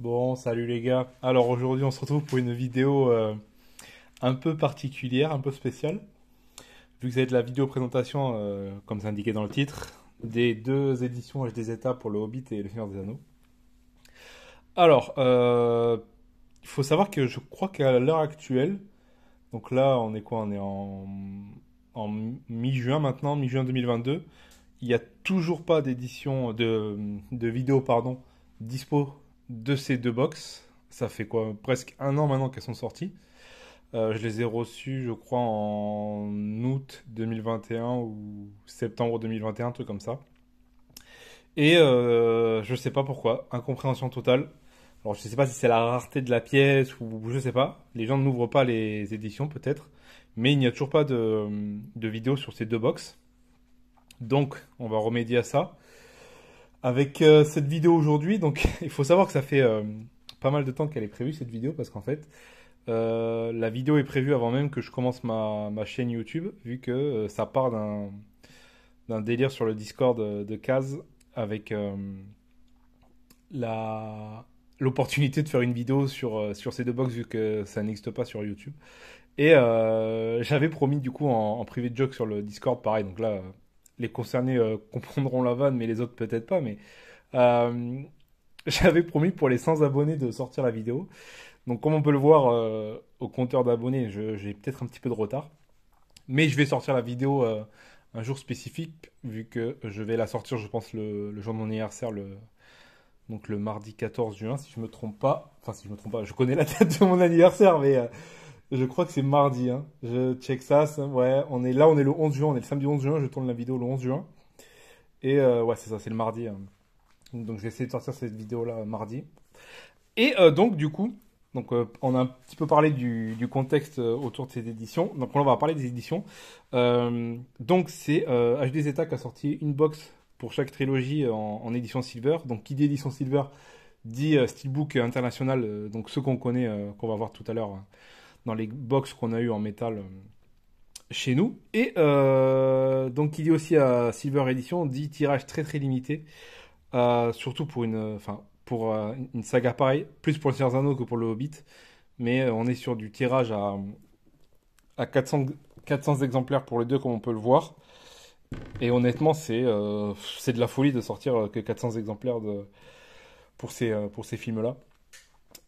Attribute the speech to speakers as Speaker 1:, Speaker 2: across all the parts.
Speaker 1: Bon, salut les gars. Alors aujourd'hui, on se retrouve pour une vidéo un peu particulière, un peu spéciale. Vu que ça va être la vidéo présentation, comme c'est indiqué dans le titre, des deux éditions HD-Zeta pour le Hobbit et le Seigneur des Anneaux. Alors, il faut savoir que je crois qu'à l'heure actuelle, donc là, on est quoi? On est en mi-juin maintenant, mi-juin 2022. Il n'y a toujours pas d'édition de vidéo, pardon, dispo de ces deux box. Ça fait quoi? Presque un an maintenant qu'elles sont sorties. Je les ai reçues, je crois, en août 2021 ou septembre 2021, un truc comme ça. Et je sais pas pourquoi, incompréhension totale. Alors je sais pas si c'est la rareté de la pièce ou je sais pas. Les gens n'ouvrent pas les éditions peut-être, mais il n'y a toujours pas de vidéo sur ces deux box. Donc on va remédier à ça avec cette vidéo aujourd'hui. Donc il faut savoir que ça fait pas mal de temps qu'elle est prévue cette vidéo parce qu'en fait la vidéo est prévue avant même que je commence ma chaîne YouTube, vu que ça part d'un délire sur le Discord de Kaz avec la l'opportunité de faire une vidéo sur ces deux box vu que ça n'existe pas sur YouTube. Et j'avais promis du coup en privé de joke sur le Discord, pareil, donc là les concernés comprendront la vanne, mais les autres peut-être pas, mais euh, j'avais promis pour les 100 abonnés de sortir la vidéo. Donc comme on peut le voir au compteur d'abonnés, j'ai peut-être un petit peu de retard. Mais je vais sortir la vidéo un jour spécifique, vu que je vais la sortir, je pense, le jour de mon anniversaire, donc le mardi 14 juin, si je me trompe pas. Enfin, si je me trompe pas, je connais la date de mon anniversaire, mais je crois que c'est mardi. Hein. Je check ça, ouais, on est le 11 juin, on est le samedi 11 juin, je tourne la vidéo le 11 juin. Et ouais, c'est ça, c'est le mardi. Hein. Donc je vais essayer de sortir cette vidéo-là mardi. Et donc, du coup, on a un petit peu parlé du contexte autour de ces éditions. Donc, on va parler des éditions. Donc, c'est HD Zeta qui a sorti une box pour chaque trilogie en édition Silver. Donc, qui dit édition Silver dit Steelbook international. Donc, ceux qu'on connaît, qu'on va voir tout à l'heure dans les box qu'on a eu en métal chez nous. Et donc, qui dit aussi Silver Edition dit tirage très très limité. Surtout pour pour une saga pareille, plus pour le Seigneur des Anneaux que pour le Hobbit. Mais on est sur du tirage à 400 exemplaires pour les deux, comme on peut le voir. Et honnêtement, c'est de la folie de sortir que 400 exemplaires pour ces films-là.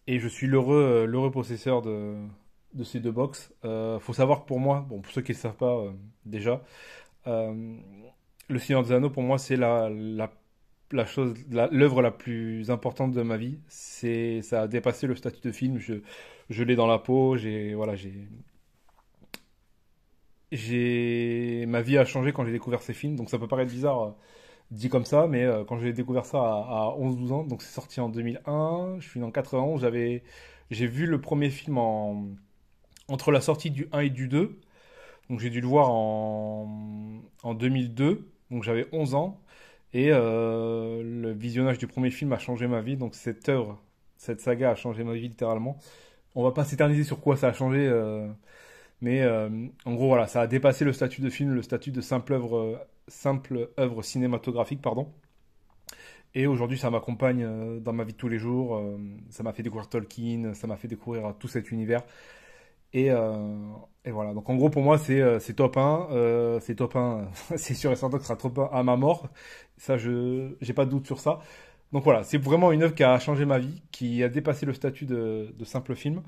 Speaker 1: Et je suis l'heureux possesseur de ces deux box. Faut savoir que pour moi, bon, pour ceux qui ne le savent pas déjà, euh, le Seigneur des Anneaux, pour moi, c'est la chose, l'œuvre la plus importante de ma vie. Ça a dépassé le statut de film. Je l'ai dans la peau. Ma vie a changé quand j'ai découvert ces films. Donc ça peut paraître bizarre dit comme ça, mais quand j'ai découvert ça à 11-12 ans, donc c'est sorti en 2001. Je suis né en 91. J'ai vu le premier film entre la sortie du 1 et du 2. Donc j'ai dû le voir en 2002. Donc j'avais 11 ans. Et le visionnage du premier film a changé ma vie. Donc cette œuvre, cette saga a changé ma vie littéralement. On va pas s'éterniser sur quoi ça a changé, mais en gros voilà, ça a dépassé le statut de film, le statut de simple œuvre cinématographique, pardon. Et aujourd'hui, ça m'accompagne dans ma vie de tous les jours. Ça m'a fait découvrir Tolkien, ça m'a fait découvrir tout cet univers. Et, euh, et voilà. Donc en gros, pour moi, c'est top 1. C'est top 1. C'est sûr et certain que ce sera top 1 à ma mort. Ça, j'ai pas de doute sur ça. Donc voilà, c'est vraiment une œuvre qui a changé ma vie, qui a dépassé le statut de simple film.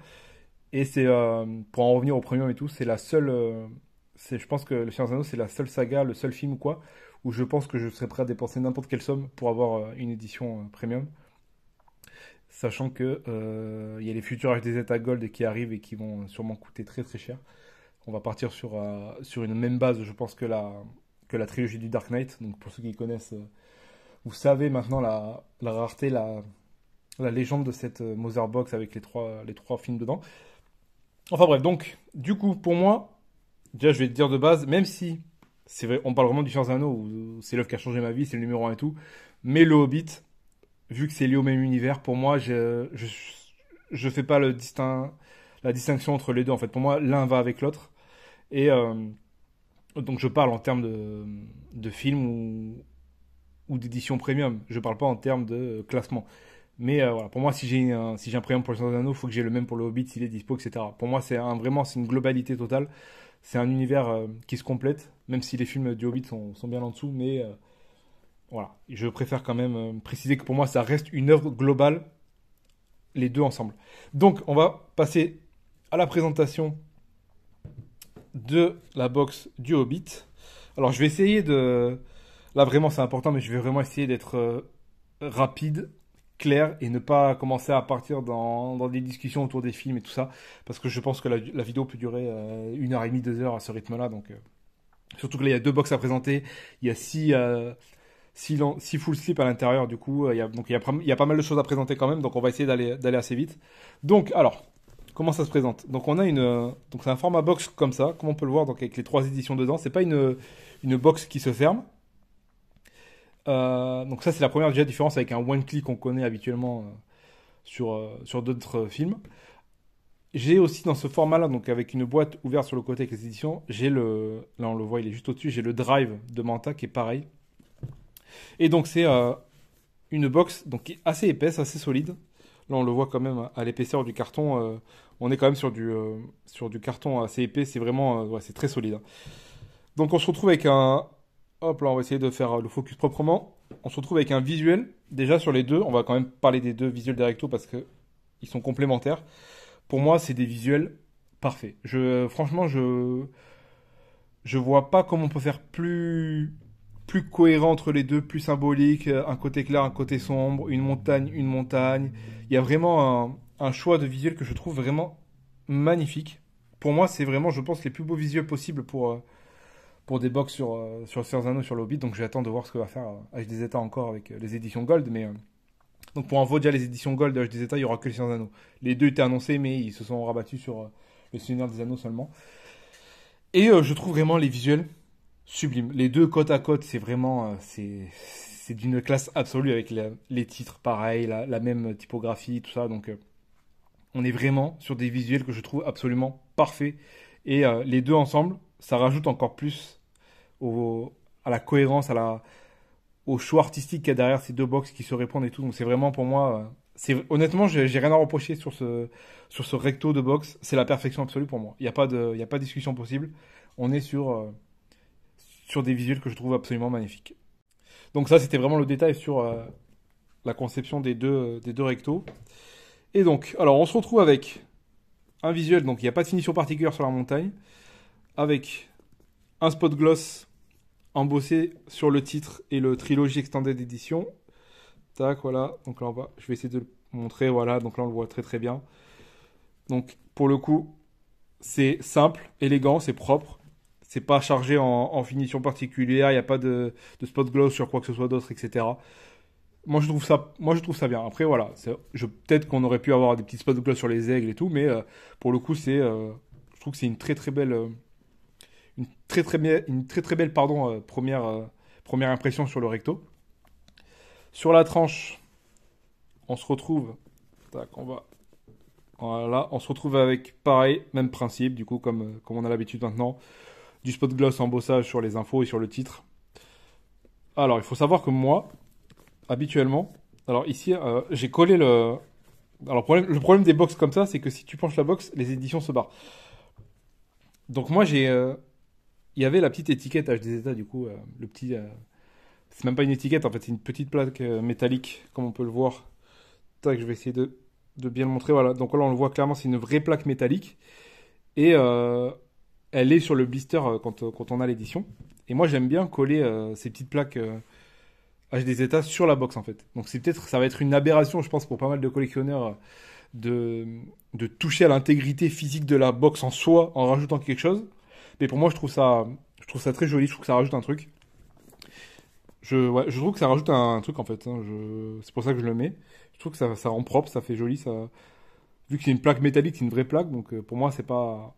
Speaker 1: Et pour en revenir au premier et tout, c'est la seule. Je pense que Le Seigneur des Anneaux, c'est la seule saga, le seul film ou quoi, où je pense que je serais prêt à dépenser n'importe quelle somme pour avoir une édition premium. Sachant que il y a les futurs HD Zeta Gold qui arrivent et qui vont sûrement coûter très très cher. On va partir sur une même base, je pense, que la trilogie du Dark Knight. Donc pour ceux qui connaissent, vous savez maintenant la rareté, la légende de cette Mother Box avec les trois films dedans. Enfin bref, donc du coup pour moi, déjà je vais te dire de base, même si c'est vrai, on parle vraiment du Seigneur des Anneaux, où c'est l'œuvre qui a changé ma vie, c'est le numéro un et tout, mais le Hobbit, vu que c'est lié au même univers, pour moi, je fais pas la distinction entre les deux. En fait, pour moi, l'un va avec l'autre. Et donc, je parle en termes de film ou d'édition premium. Je parle pas en termes de classement. Mais voilà, pour moi, si j'ai un premium pour le Seigneur des Anneaux, il faut que j'ai le même pour le Hobbit s'il est dispo, etc. Pour moi, vraiment, c'est une globalité totale. C'est un univers qui se complète, même si les films du Hobbit sont bien en dessous. Mais voilà, je préfère quand même préciser que pour moi, ça reste une œuvre globale, les deux ensemble. Donc, on va passer à la présentation de la box du Hobbit. Alors, je vais essayer de... Là, vraiment, c'est important, mais je vais vraiment essayer d'être rapide, clair, et ne pas commencer à partir dans des discussions autour des films et tout ça, parce que je pense que la vidéo peut durer 1h30, 2 heures à ce rythme-là. Donc, surtout que là, il y a deux box à présenter. Il y a six full slip à l'intérieur, du coup. Il y a pas mal de choses à présenter quand même, donc on va essayer d'aller assez vite. Donc, alors... Comment ça se présente? Donc on a donc c'est un format box comme ça, comme on peut le voir, donc avec les trois éditions dedans. C'est pas une box qui se ferme. Donc ça c'est la première déjà différence avec un one click qu'on connaît habituellement sur d'autres films. J'ai aussi dans ce format-là, donc avec une boîte ouverte sur le côté avec les éditions, là on le voit, il est juste au-dessus, j'ai le drive de Manta qui est pareil. Et donc c'est une box donc qui est assez épaisse, assez solide. Là, on le voit quand même à l'épaisseur du carton. On est quand même sur du carton assez épais. C'est vraiment, ouais, c'est très solide, hein. Donc, on se retrouve avec un. Hop, là, on va essayer de faire le focus proprement. On se retrouve avec un visuel. Déjà, sur les deux, on va quand même parler des deux visuels des rectos parce que ils sont complémentaires. Pour moi, c'est des visuels parfaits. Franchement, je vois pas comment on peut faire plus cohérent entre les deux, plus symbolique, un côté clair, un côté sombre, une montagne, une montagne. Il y a vraiment un choix de visuel que je trouve vraiment magnifique. Pour moi, c'est vraiment, je pense, les plus beaux visuels possibles pour des box sur le Seigneur des Anneaux, sur le Hobbit. Donc j'attends de voir ce que va faire HD encore avec les éditions Gold. Mais donc pour info, déjà les éditions Gold de HD il y aura que le Seigneur des Anneaux. Les deux étaient annoncés, mais ils se sont rabattus sur le Seigneur des Anneaux seulement. Et je trouve vraiment les visuels sublimes. Les deux côte à côte, c'est vraiment c'est d'une classe absolue avec les titres pareil, la même typographie, tout ça. Donc on est vraiment sur des visuels que je trouve absolument parfaits. Et les deux ensemble, ça rajoute encore plus à la cohérence, au choix artistique qu'il y a derrière ces deux box qui se répondent et tout. Donc c'est vraiment pour moi, honnêtement, j'ai rien à reprocher sur ce recto de box. C'est la perfection absolue pour moi. Il y a pas de discussion possible. On est sur des visuels que je trouve absolument magnifiques. Donc ça, c'était vraiment le détail sur la conception des deux rectos. Et donc, alors on se retrouve avec un visuel, donc il n'y a pas de finition particulière sur la montagne, avec un spot gloss embossé sur le titre et le trilogie extended edition. Tac, voilà. Donc là, je vais essayer de le montrer. Voilà, donc là, on le voit très très bien. Donc, pour le coup, c'est simple, élégant, c'est propre. C'est pas chargé en finition particulière. Il n'y a pas de spot gloss sur quoi que ce soit d'autre, etc. Moi, je trouve ça bien. Après, voilà. Peut-être qu'on aurait pu avoir des petits spots gloss sur les aigles et tout, mais pour le coup, je trouve que c'est une très très belle, une très très belle, pardon, première impression sur le recto. Sur la tranche, on se retrouve. Tac, voilà, on se retrouve avec pareil, même principe, du coup, comme on a l'habitude maintenant, du spot gloss embossage sur les infos et sur le titre. Alors, il faut savoir que moi, habituellement, alors ici, j'ai collé le. Alors, le problème des box comme ça, c'est que si tu penches la box, les éditions se barrent. Donc, moi, il y avait la petite étiquette HDZ, du coup, le petit. C'est même pas une étiquette, en fait, c'est une petite plaque métallique, comme on peut le voir. Tac, je vais essayer de bien le montrer. Voilà, donc là, on le voit clairement, c'est une vraie plaque métallique. Et elle est sur le blister quand on a l'édition. Et moi, j'aime bien coller ces petites plaques HDZ sur la box, en fait. Donc, ça va être une aberration, je pense, pour pas mal de collectionneurs de, de toucher à l'intégrité physique de la box en soi en rajoutant quelque chose. Mais pour moi, je trouve ça très joli. Je trouve que ça rajoute un truc. Ouais, je trouve que ça rajoute un truc en fait, hein. C'est pour ça que je le mets. Je trouve que ça rend propre, ça fait joli. Vu que c'est une plaque métallique, c'est une vraie plaque. Donc pour moi, c'est pas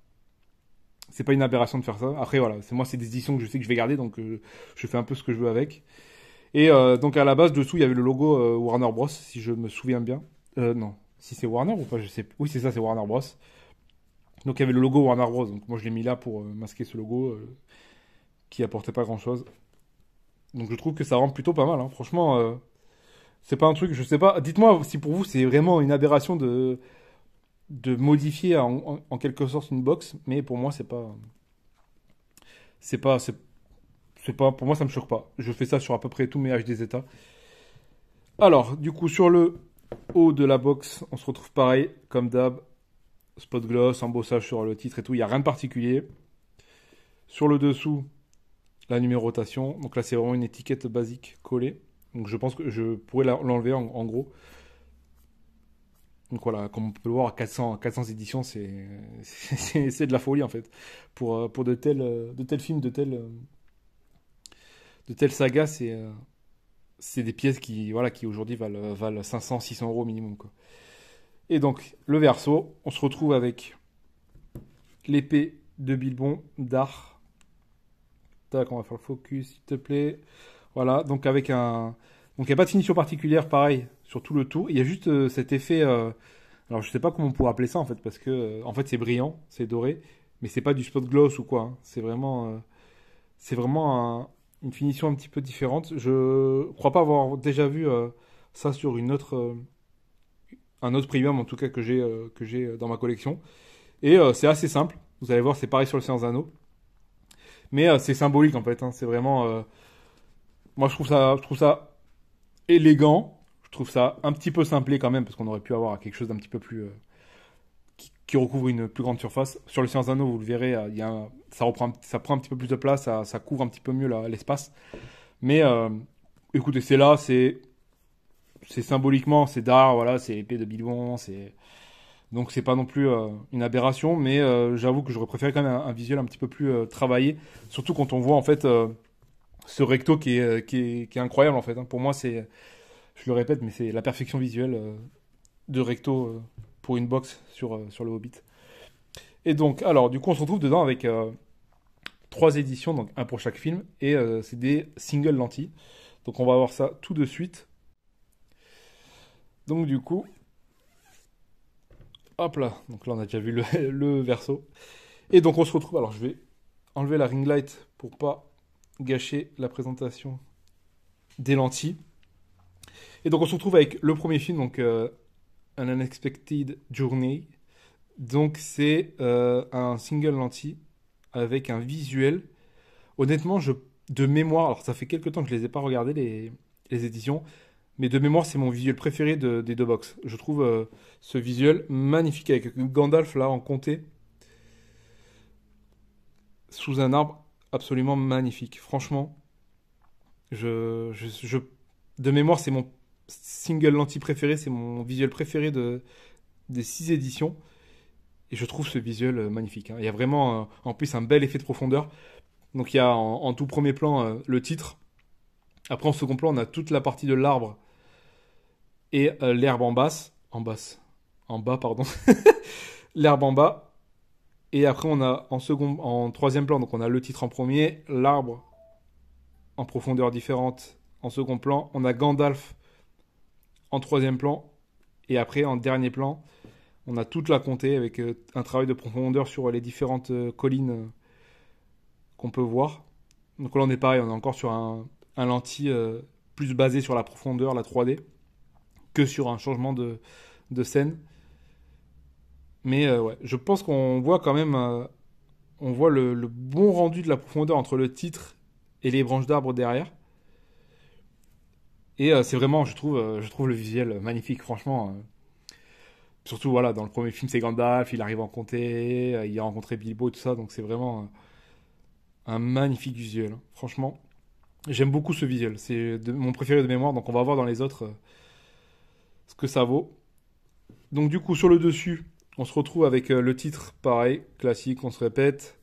Speaker 1: une aberration de faire ça. Après voilà, c'est des éditions que je sais que je vais garder, donc je fais un peu ce que je veux avec. Et donc à la base dessous, il y avait le logo Warner Bros. Si je me souviens bien. Non, si c'est Warner ou pas, je sais. Oui, c'est ça, c'est Warner Bros. Donc il y avait le logo Warner Bros. Donc moi je l'ai mis là pour masquer ce logo qui apportait pas grand chose. Donc je trouve que ça rend plutôt pas mal, hein. Franchement, C'est pas un truc, je sais pas. Dites-moi si pour vous c'est vraiment une aberration de modifier en quelque sorte une box, mais pour moi c'est pas, c'est c'est pas, pour moi ça me choque pas. Je fais ça sur à peu près tous mes HD Zeta. Alors, du coup, sur le haut de la box, on se retrouve pareil, comme d'hab, spot gloss, embossage sur le titre et tout, il n'y a rien de particulier. Sur le dessous, la numérotation. Donc là, c'est vraiment une étiquette basique collée. Donc je pense que je pourrais l'enlever en gros. Donc voilà, comme on peut le voir, 400 éditions, c'est de la folie en fait. Pour de tels films, de telles sagas, c'est des pièces qui, voilà, qui aujourd'hui valent 500, 600 euros minimum, quoi. Et donc, le verso, on se retrouve avec l'épée de Bilbon d'Ar. Tac, on va faire le focus, s'il te plaît. Voilà, donc avec un. Donc il n'y a pas de finition particulière, pareil, sur tout le tour. Il y a juste cet effet. Alors je sais pas comment on pourrait appeler ça en fait, parce que en fait c'est brillant, c'est doré, mais c'est pas du spot gloss ou quoi, hein. C'est vraiment une finition un petit peu différente. Je crois pas avoir déjà vu ça sur un autre premium en tout cas que j'ai dans ma collection. Et c'est assez simple. Vous allez voir, c'est pareil sur le Seigneur des Anneaux, mais c'est symbolique en fait, hein. C'est vraiment. Moi je trouve ça élégant. Je trouve ça un petit peu simplé quand même parce qu'on aurait pu avoir quelque chose d'un petit peu plus qui recouvre une plus grande surface. Sur le Science Anneau, vous le verrez, ça prend un petit peu plus de place, ça couvre un petit peu mieux l'espace. Mais écoutez, c'est là, c'est symboliquement, c'est d'art, voilà, c'est épée de Bilbon, donc c'est pas non plus une aberration, mais j'avoue que j'aurais préféré quand même un visuel un petit peu plus travaillé, surtout quand on voit en fait ce recto qui est incroyable en fait, hein. Pour moi, je le répète, mais c'est la perfection visuelle de recto pour une box sur le Hobbit. Et donc, alors, du coup, on se retrouve dedans avec trois éditions, donc un pour chaque film, et c'est des single lentilles. Donc, on va voir ça tout de suite. Donc, du coup, hop là. Donc là, on a déjà vu le verso. Et donc, on se retrouve. Alors, je vais enlever la ring light pour pas gâcher la présentation des lentilles. Et donc, on se retrouve avec le premier film, donc An Unexpected Journey. Donc, c'est un single lentille avec un visuel. Honnêtement, de mémoire, alors ça fait quelques temps que je les ai pas regardés, les éditions, mais de mémoire, c'est mon visuel préféré des deux box. Je trouve ce visuel magnifique avec Gandalf là en comté, sous un arbre absolument magnifique. Franchement, de mémoire, c'est mon single lentille préféré, c'est mon visuel préféré des six éditions. Et je trouve ce visuel magnifique, hein. Il y a vraiment, en plus, un bel effet de profondeur. Donc il y a en tout premier plan le titre. Après, en second plan, on a toute la partie de l'arbre et l'herbe en bas, pardon, l'herbe en bas. Et après, on a en troisième plan, donc on a le titre en premier, l'arbre en profondeur différente en second plan. On a Gandalf en troisième plan. Et après, en dernier plan, on a toute la comté avec un travail de profondeur sur les différentes collines qu'on peut voir. Donc là, on est pareil, on est encore sur un lentille plus basé sur la profondeur, la 3D, que sur un changement de scène. Mais ouais, je pense qu'on voit quand même, on voit le bon rendu de la profondeur entre le titre et les branches d'arbres derrière. Et c'est vraiment, je trouve le visuel magnifique, franchement. Surtout, voilà, dans le premier film, c'est Gandalf, il arrive en comté, il a rencontré Bilbo, tout ça, donc c'est vraiment un magnifique visuel, hein. Franchement, j'aime beaucoup ce visuel. C'est mon préféré de mémoire, donc on va voir dans les autres ce que ça vaut. Donc du coup, sur le dessus, on se retrouve avec le titre, pareil, classique, on se répète.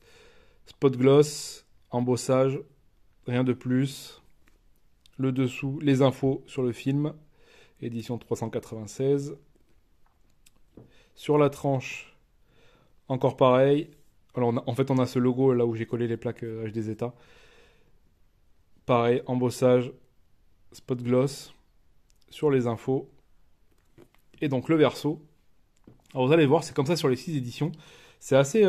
Speaker 1: Spot gloss, embossage, rien de plus. Le dessous, les infos sur le film, édition 396. Sur la tranche, encore pareil. Alors en fait, on a ce logo là où j'ai collé les plaques HD Zeta. Pareil, embossage, spot gloss sur les infos. Et donc le verso. Alors vous allez voir, c'est comme ça sur les 6 éditions. C'est assez,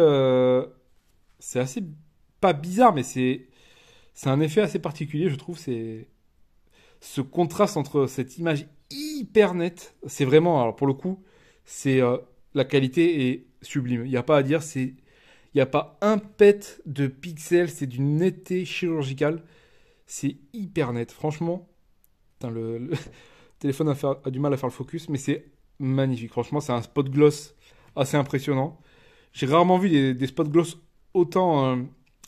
Speaker 1: c'est assez pas bizarre, mais c'est un effet assez particulier, je trouve. C'est ce contraste entre cette image hyper net. C'est vraiment, alors pour le coup, c'est la qualité est sublime. Il n'y a pas à dire, il n'y a pas un pet de pixels, c'est d'une netteté chirurgicale. C'est hyper net. Franchement, putain, le téléphone a du mal à faire le focus, mais c'est magnifique. Franchement, c'est un spot gloss assez impressionnant. J'ai rarement vu des spots gloss autant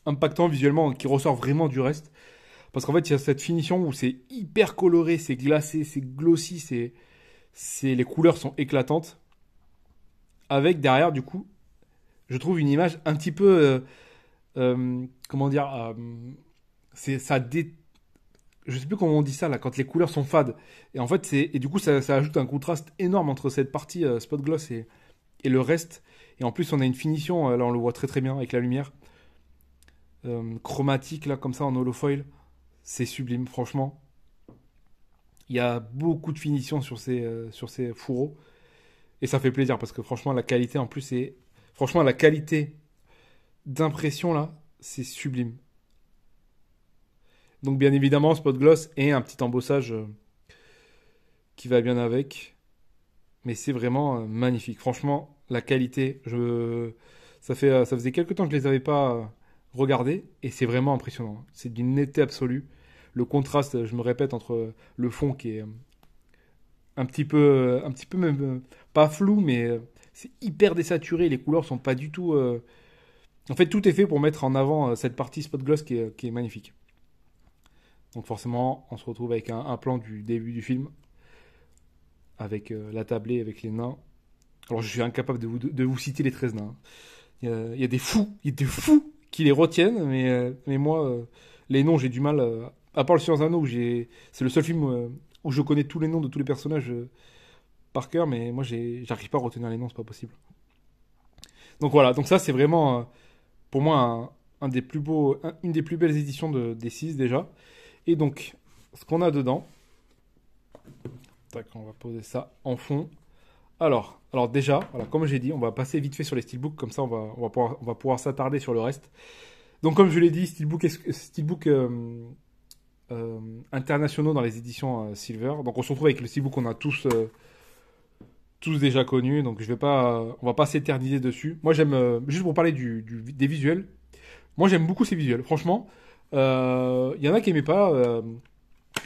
Speaker 1: impactants visuellement, qui ressort vraiment du reste. Parce qu'en fait, il y a cette finition où c'est hyper coloré, c'est glacé, c'est glossy, les couleurs sont éclatantes. Avec derrière, du coup, je trouve une image un petit peu, comment dire, c'est ça dé... je sais plus comment on dit ça là, quand les couleurs sont fades. Et en fait, et du coup, ça ajoute un contraste énorme entre cette partie spot gloss et le reste. Et en plus, on a une finition, là, on le voit très très bien avec la lumière chromatique là, comme ça en holofoil. C'est sublime, franchement. Il y a beaucoup de finition sur ces fourreaux. Et ça fait plaisir parce que franchement, la qualité en plus est. Franchement, la qualité d'impression là, c'est sublime. Donc, bien évidemment, spot gloss et un petit embossage qui va bien avec. Mais c'est vraiment magnifique. Franchement, la qualité, ça faisait quelques temps que je les avais pas regardés et c'est vraiment impressionnant. C'est d'une netteté absolue. Le contraste, je me répète, entre le fond qui est un petit peu même pas flou, mais c'est hyper désaturé. Les couleurs sont pas du tout. En fait, tout est fait pour mettre en avant cette partie spot gloss qui est magnifique. Donc forcément, on se retrouve avec un plan du début du film, avec la tablée, avec les nains. Alors je suis incapable de vous citer les 13 nains. Il y a des fous qui les retiennent, mais moi, les noms, j'ai du mal. À part le Seigneur des Anneaux, c'est le seul film où je connais tous les noms de tous les personnages par cœur, mais moi, j'arrive pas à retenir les noms, c'est pas possible. Donc voilà, donc ça, c'est vraiment, pour moi, un des plus beaux, une des plus belles éditions des 6 déjà. Et donc, ce qu'on a dedans, tac, on va poser ça en fond. Alors déjà, voilà, comme j'ai dit, on va passer vite fait sur les steelbooks, comme ça on va pouvoir s'attarder sur le reste. Donc comme je l'ai dit, steelbook internationaux dans les éditions Silver. Donc on se retrouve avec le steelbook qu'on a tous déjà connu, donc on va pas s'éterniser dessus. Moi j'aime, juste pour parler des visuels, moi j'aime beaucoup ces visuels. Franchement, il y en a qui aimaient pas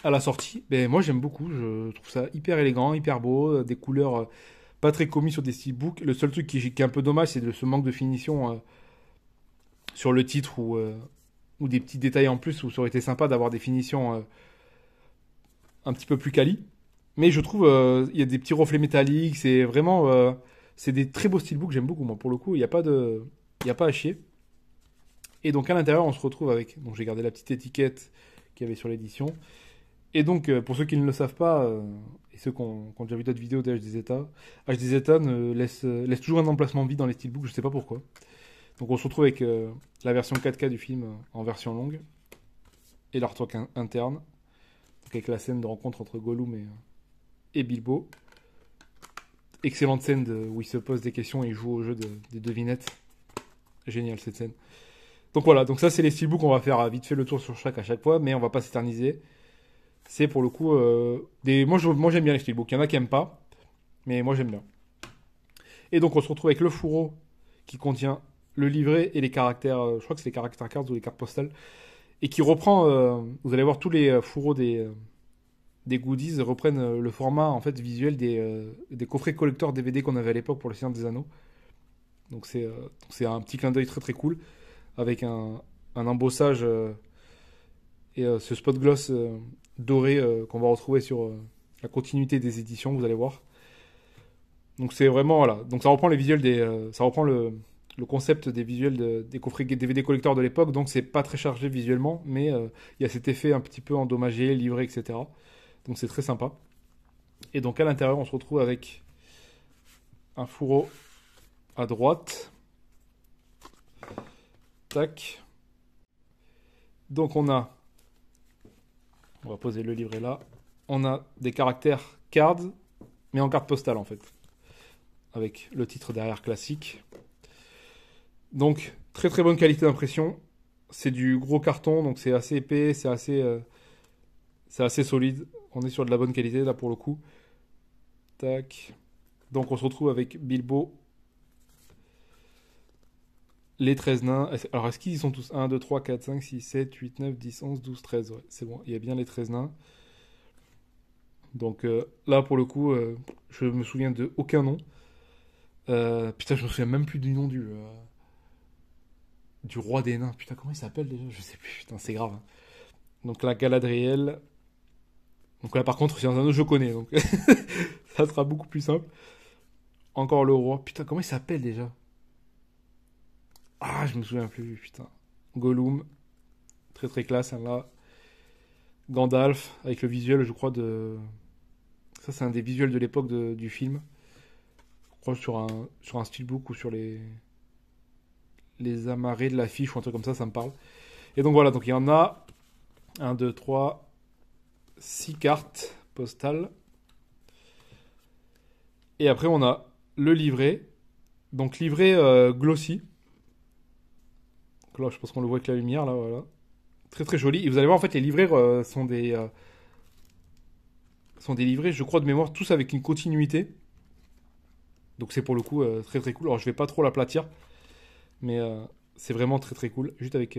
Speaker 1: à la sortie, mais moi j'aime beaucoup. Je trouve ça hyper élégant, hyper beau, des couleurs pas très commis sur des steelbooks. Le seul truc qui est un peu dommage, c'est ce manque de finition sur le titre ou des petits détails en plus où ça aurait été sympa d'avoir des finitions un petit peu plus quali. Mais je trouve il y a des petits reflets métalliques, c'est vraiment c'est des très beaux steelbooks, j'aime beaucoup moi pour le coup, il y a pas à chier. Et donc à l'intérieur, on se retrouve avec, donc j'ai gardé la petite étiquette qu'il y avait sur l'édition. Et donc pour ceux qui ne le savent pas et ceux qui ont déjà vu d'autres vidéos d'HD Zeta, HD Zeta laisse toujours un emplacement vide dans les steelbooks, je sais pas pourquoi. Donc on se retrouve avec la version 4K du film en version longue et l'artwork interne, donc avec la scène de rencontre entre Gollum et Bilbo. Excellente scène où il se pose des questions et il joue au jeu des devinettes. Génial cette scène. Donc voilà, donc ça c'est les steelbooks, on va faire vite fait le tour sur chaque à chaque fois, mais on va pas s'éterniser. C'est pour le coup moi j'aime bien les steelbooks, il y en a qui aiment pas, mais moi j'aime bien. Et donc on se retrouve avec le fourreau qui contient le livret et les caractères, je crois que c'est les caractères cards ou les cartes postales, et qui reprend, vous allez voir tous les fourreaux des goodies reprennent le format en fait visuel des coffrets collector DVD qu'on avait à l'époque pour le Seigneur des Anneaux. Donc c'est un petit clin d'œil très très cool avec un embossage et ce spot gloss doré qu'on va retrouver sur la continuité des éditions, vous allez voir. Donc c'est vraiment voilà, donc ça reprend les visuels ça reprend le concept des visuels des coffrets DVD collector de l'époque, donc c'est pas très chargé visuellement, mais il y a cet effet un petit peu endommagé, livré, etc. Donc c'est très sympa. Et donc à l'intérieur, on se retrouve avec un fourreau à droite. Tac. Donc on va poser le livret là. On a des caractères cards, mais en carte postale en fait. Avec le titre derrière classique. Donc très très bonne qualité d'impression. C'est du gros carton, donc c'est assez épais, c'est assez solide. On est sur de la bonne qualité là pour le coup. Tac. Donc on se retrouve avec Bilbo, les 13 nains. Alors est-ce qu'ils y sont tous? 1, 2, 3, 4, 5, 6, 7, 8, 9, 10, 11, 12, 13. Ouais, c'est bon, il y a bien les 13 nains. Donc là, pour le coup, je me souviens de aucun nom. Putain, je me souviens même plus du nom du roi des nains. Putain, comment il s'appelle déjà? Je sais plus. Putain, c'est grave, hein. Donc la Galadriel. Donc là, par contre, c'est un anneau que je connais. Donc ça sera beaucoup plus simple. Encore le roi. Putain, comment il s'appelle déjà? Ah, je me souviens plus. Putain. Gollum. Très très classe, hein, là. Gandalf, avec le visuel, je crois, de. Ça, c'est un des visuels de l'époque du film. Je crois sur un steelbook ou sur les amarrés de l'affiche ou un truc comme ça me parle. Et donc voilà, donc il y en a 1, 2, 3, 6 cartes postales. Et après, on a le livret. Donc livret glossy. Donc là, je pense qu'on le voit avec la lumière, là, voilà. Très très joli. Et vous allez voir, en fait, les livrets sont des livrets, je crois, de mémoire, tous avec une continuité. Donc c'est pour le coup très très cool. Alors je vais pas trop l'aplatir, mais c'est vraiment très très cool. Juste avec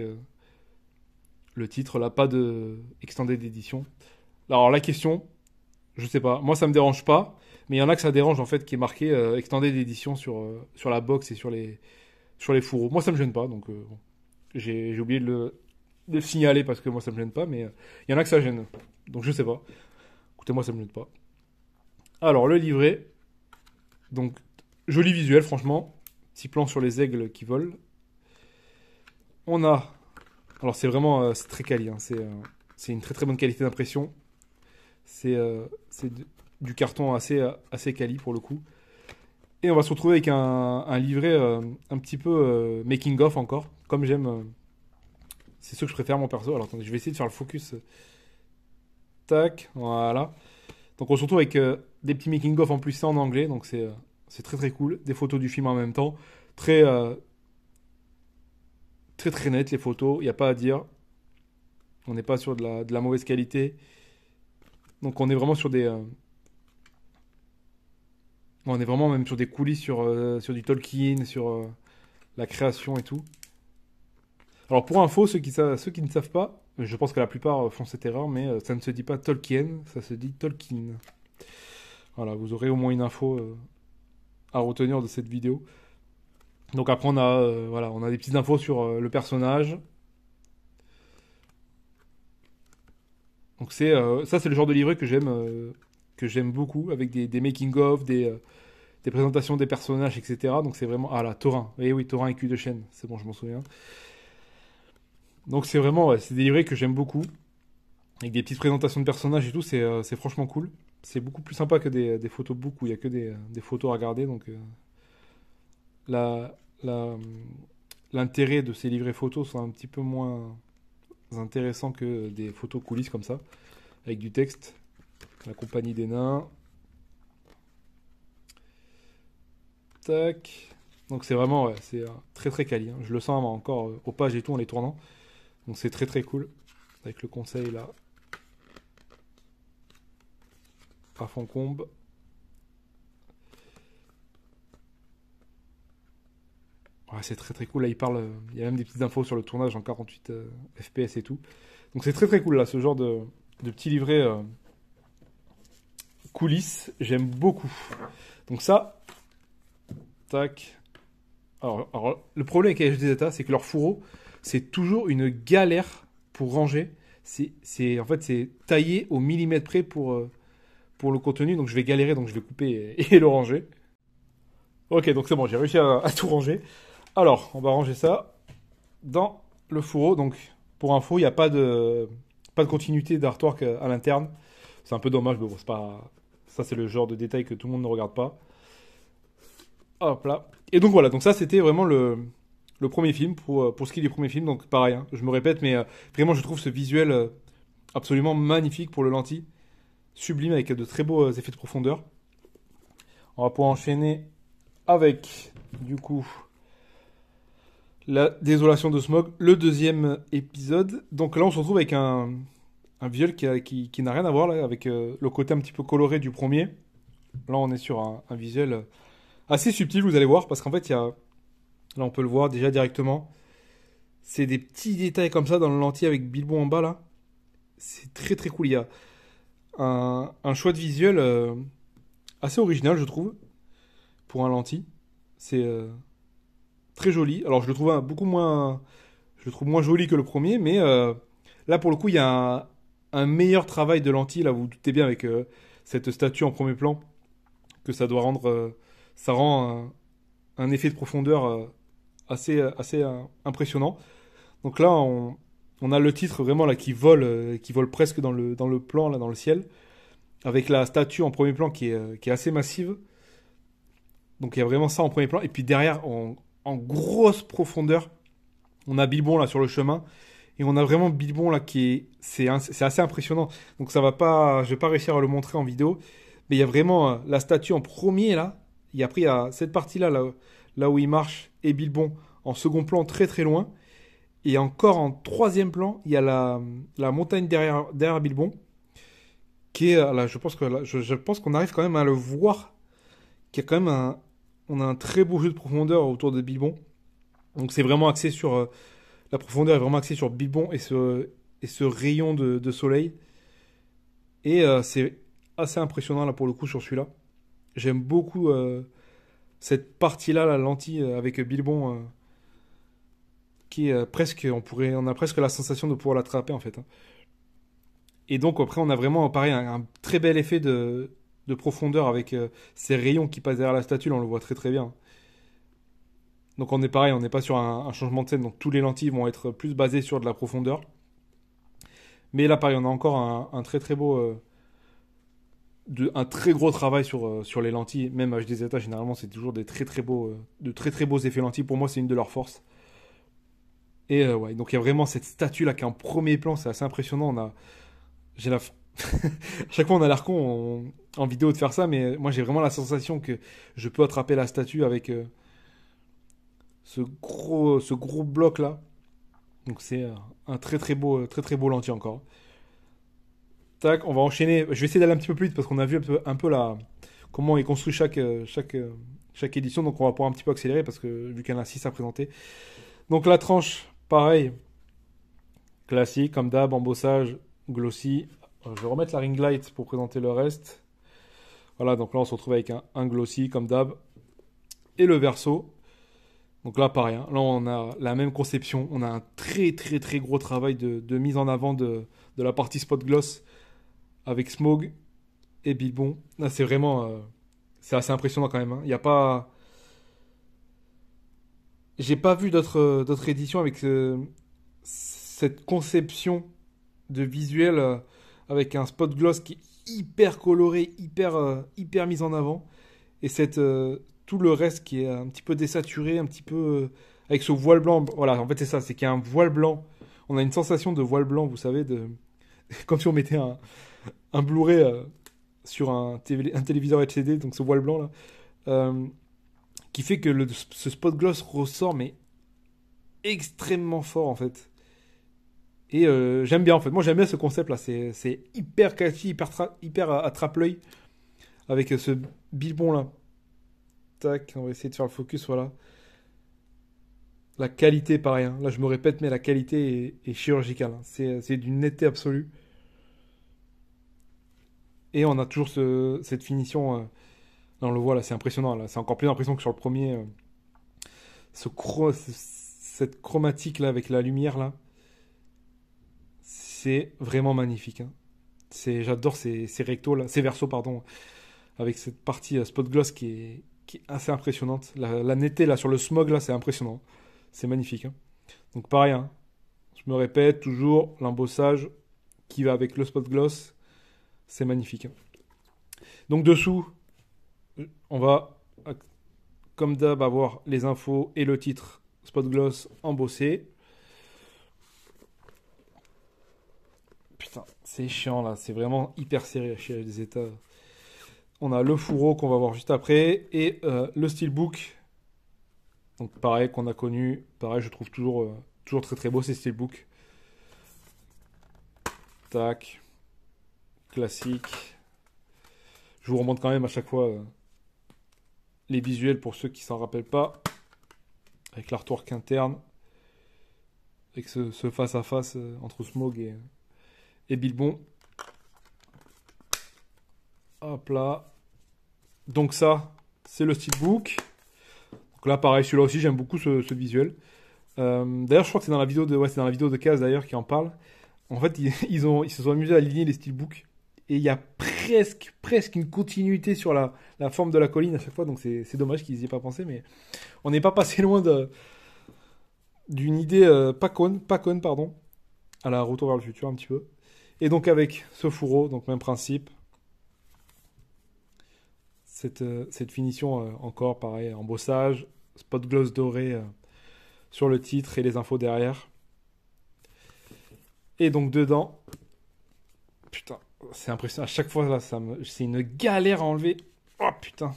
Speaker 1: le titre, là, pas de extended d'édition. Alors la question, je sais pas. Moi ça me dérange pas, mais il y en a que ça dérange en fait qui est marqué extended d'édition sur la box et sur les fourreaux. Moi ça me gêne pas, donc bon. J'ai oublié de le signaler parce que moi ça me gêne pas, mais il y en a que ça gêne. Donc je sais pas. Écoutez, moi ça me gêne pas. Alors le livret, donc joli visuel franchement. Petit plan sur les aigles qui volent. On a, alors c'est vraiment c'est très quali, hein. C'est une très très bonne qualité d'impression. C'est du carton assez quali pour le coup. Et on va se retrouver avec un livret un petit peu making of encore, comme j'aime. C'est ce que je préfère mon perso. Alors attendez, je vais essayer de faire le focus. Tac, voilà. Donc on se retrouve avec des petits making of en plus, c'est en anglais, donc c'est très très cool. Des photos du film en même temps, très très très net les photos, il n'y a pas à dire. On n'est pas sur de la mauvaise qualité. Donc on est vraiment on est vraiment même sur des coulisses sur du Tolkien, sur la création et tout. Alors pour info, ceux qui ne savent pas, je pense que la plupart font cette erreur, mais ça ne se dit pas Tolkien, ça se dit Tolkien. Voilà, vous aurez au moins une info à retenir de cette vidéo. Donc après voilà, on a des petites infos sur le personnage. Donc ça c'est le genre de livret que j'aime beaucoup avec des making of, des présentations des personnages, etc. Donc c'est vraiment là Thorin. Eh oui, Thorin et cul de chêne, c'est bon, je m'en souviens. Donc c'est vraiment ouais, c'est des livrets que j'aime beaucoup avec des petites présentations de personnages et tout, c'est franchement cool. C'est beaucoup plus sympa que des photobook où il y a que des photos à regarder. Donc la, la, l'intérêt de ces livrets photos sont un petit peu moins intéressants que des photos coulisses comme ça, avec du texte. La compagnie des nains. Tac. Donc c'est vraiment, ouais, c'est très très quali, hein. Je le sens encore aux pages et tout en les tournant. Donc c'est très très cool. Avec le conseil là. À fond combe. Ouais, c'est très très cool. Là, il y a même des petites infos sur le tournage en 48 FPS et tout. Donc c'est très très cool là, ce genre de petit livret coulisses. J'aime beaucoup. Donc ça, tac. Alors, le problème avec les HDZA, c'est que leur fourreau, c'est toujours une galère pour ranger. En fait, c'est taillé au millimètre près pour le contenu. Donc je vais galérer, donc je vais couper et le ranger. Ok, donc c'est bon, j'ai réussi à tout ranger. Alors, on va ranger ça dans le fourreau. Donc, pour info, il n'y a pas de continuité d'artwork à l'interne. C'est un peu dommage, mais bon, c'est pas. Ça, c'est le genre de détail que tout le monde ne regarde pas. Hop là. Et donc voilà, donc ça, c'était vraiment le premier film, pour ce qui est du premier film. Donc, pareil, hein, je me répète, mais vraiment, je trouve ce visuel absolument magnifique pour le lentille. Sublime, avec de très beaux effets de profondeur. On va pouvoir enchaîner avec, du coup, la désolation de Smaug, le deuxième épisode. Donc là, on se retrouve avec un visuel qui n'a rien à voir là, avec le côté un petit peu coloré du premier. Là, on est sur un visuel assez subtil, vous allez voir, parce qu'en fait, il y a, là, on peut le voir déjà directement. C'est des petits détails comme ça dans le lentille avec Bilbon en bas, là. C'est très très cool. Il y a un choix de visuel assez original, je trouve, pour un lentille. C'est très joli. Alors, je le trouve beaucoup moins, je le trouve moins joli que le premier, mais là, pour le coup, il y a un meilleur travail de lentille. Là, vous vous doutez bien avec cette statue en premier plan que ça doit rendre, ça rend un effet de profondeur assez impressionnant. Donc là, on a le titre vraiment là qui vole presque dans le plan là dans le ciel, avec la statue en premier plan qui est assez massive. Donc il y a vraiment ça en premier plan. Et puis derrière, en grosse profondeur, on a Bilbon là sur le chemin. Et on a vraiment Bilbon là c'est assez impressionnant. Donc ça va pas, je vais pas réussir à le montrer en vidéo. Mais il y a vraiment la statue en premier là. Et après il y a cette partie là où il marche et Bilbon en second plan très très loin. Et encore en troisième plan, il y a la montagne derrière Bilbon, qui est là, je pense qu'on arrive quand même à le voir, qu'il y a quand même on a un très beau jeu de profondeur autour de Bilbon. Donc c'est vraiment axé sur, la profondeur est vraiment axée sur Bilbon et ce rayon de soleil. Et c'est assez impressionnant là pour le coup sur celui-là. J'aime beaucoup cette partie-là, la lentille avec Bilbon, qui est presque, on a presque la sensation de pouvoir l'attraper en fait, hein. Et donc après, on a vraiment, pareil, un très bel effet de profondeur avec ces rayons qui passent derrière la statue. Là, on le voit très très bien. Donc on est pareil, on n'est pas sur un changement de scène. Donc tous les lentilles vont être plus basées sur de la profondeur. Mais là, pareil, on a encore un très très beau, un très gros travail sur les lentilles. Même HDZA, généralement, c'est toujours des très très beaux, de très très beaux effets lentilles. Pour moi, c'est une de leurs forces. Et ouais, donc il y a vraiment cette statue là qui est en premier plan. C'est assez impressionnant. J'ai la, à chaque fois, on a l'air con en vidéo de faire ça, mais moi, j'ai vraiment la sensation que je peux attraper la statue avec ce gros bloc là. Donc, c'est un très très beau lentille encore. Tac, on va enchaîner. Je vais essayer d'aller un petit peu plus vite parce qu'on a vu un peu comment est construit chaque édition. Donc, on va pouvoir un petit peu accélérer parce que vu qu'il y en a 6 à présenter. Donc, la tranche, pareil, classique, comme d'hab, embossage, glossy. Je vais remettre la ring light pour présenter le reste. Voilà, donc là on se retrouve avec un glossy comme d'hab. Et le verso. Donc là pareil, hein. Là on a la même conception. On a un très très très gros travail de mise en avant de la partie spot gloss avec Smog et Bilbon. Là c'est vraiment... c'est assez impressionnant quand même, hein. Il y a pas... J'ai pas vu d'autres éditions avec cette conception de visuel avec un spot gloss qui est hyper coloré, hyper mise en avant. Et tout le reste qui est un petit peu désaturé, un petit peu avec ce voile blanc. Voilà, en fait c'est ça, c'est qu'il y a un voile blanc. On a une sensation de voile blanc, vous savez, comme si on mettait un Blu-ray sur un téléviseur LCD, donc ce voile blanc là, euh, qui fait que ce spot gloss ressort mais extrêmement fort en fait. Et j'aime bien en fait. Moi j'aime bien ce concept là. C'est hyper catchy, hyper attrape-l'œil avec ce bilbon là. Tac, on va essayer de faire le focus, voilà. La qualité, pareil, hein. Là je me répète, mais la qualité est chirurgicale, hein. C'est d'une netteté absolue. Et on a toujours cette finition. Là on le voit là, c'est impressionnant. Là, c'est encore plus impressionnant que sur le premier. Cette chromatique là avec la lumière là, c'est vraiment magnifique, hein. J'adore ces rectos là, ces versos pardon, avec cette partie spot gloss qui est assez impressionnante. La netteté là sur le smog là, c'est impressionnant. C'est magnifique, hein. Donc pareil, hein, je me répète toujours, l'embossage qui va avec le spot gloss, c'est magnifique, hein. Donc dessous, on va, comme d'hab, avoir les infos et le titre spot gloss embossé. Putain, c'est chiant là, c'est vraiment hyper serré chez les états. On a le fourreau qu'on va voir juste après et le steelbook. Donc pareil qu'on a connu, pareil je trouve toujours très très beau ces steelbooks. Tac, classique. Je vous remonte quand même à chaque fois les visuels pour ceux qui s'en rappellent pas. Avec l'artwork interne. Avec ce face-à-face entre Smaug et Bilbon. Hop là. Donc ça, c'est le steelbook. Donc là, pareil, celui-là aussi, j'aime beaucoup ce visuel. D'ailleurs, je crois que c'est dans la vidéo c'est dans la vidéo de Kaz d'ailleurs qui en parle. En fait, ils se sont amusés à aligner les steelbooks. Et il y a presque une continuité sur la forme de la colline à chaque fois. Donc c'est dommage qu'ils n'y aient pas pensé. Mais on n'est pas passé loin d'une idée pas conne, pardon. À la Retour vers le futur un petit peu. Et donc avec ce fourreau, donc même principe. Cette finition encore pareil, embossage, spot gloss doré sur le titre et les infos derrière. Et donc dedans, putain, c'est impressionnant. À chaque fois là, c'est une galère à enlever. Oh putain.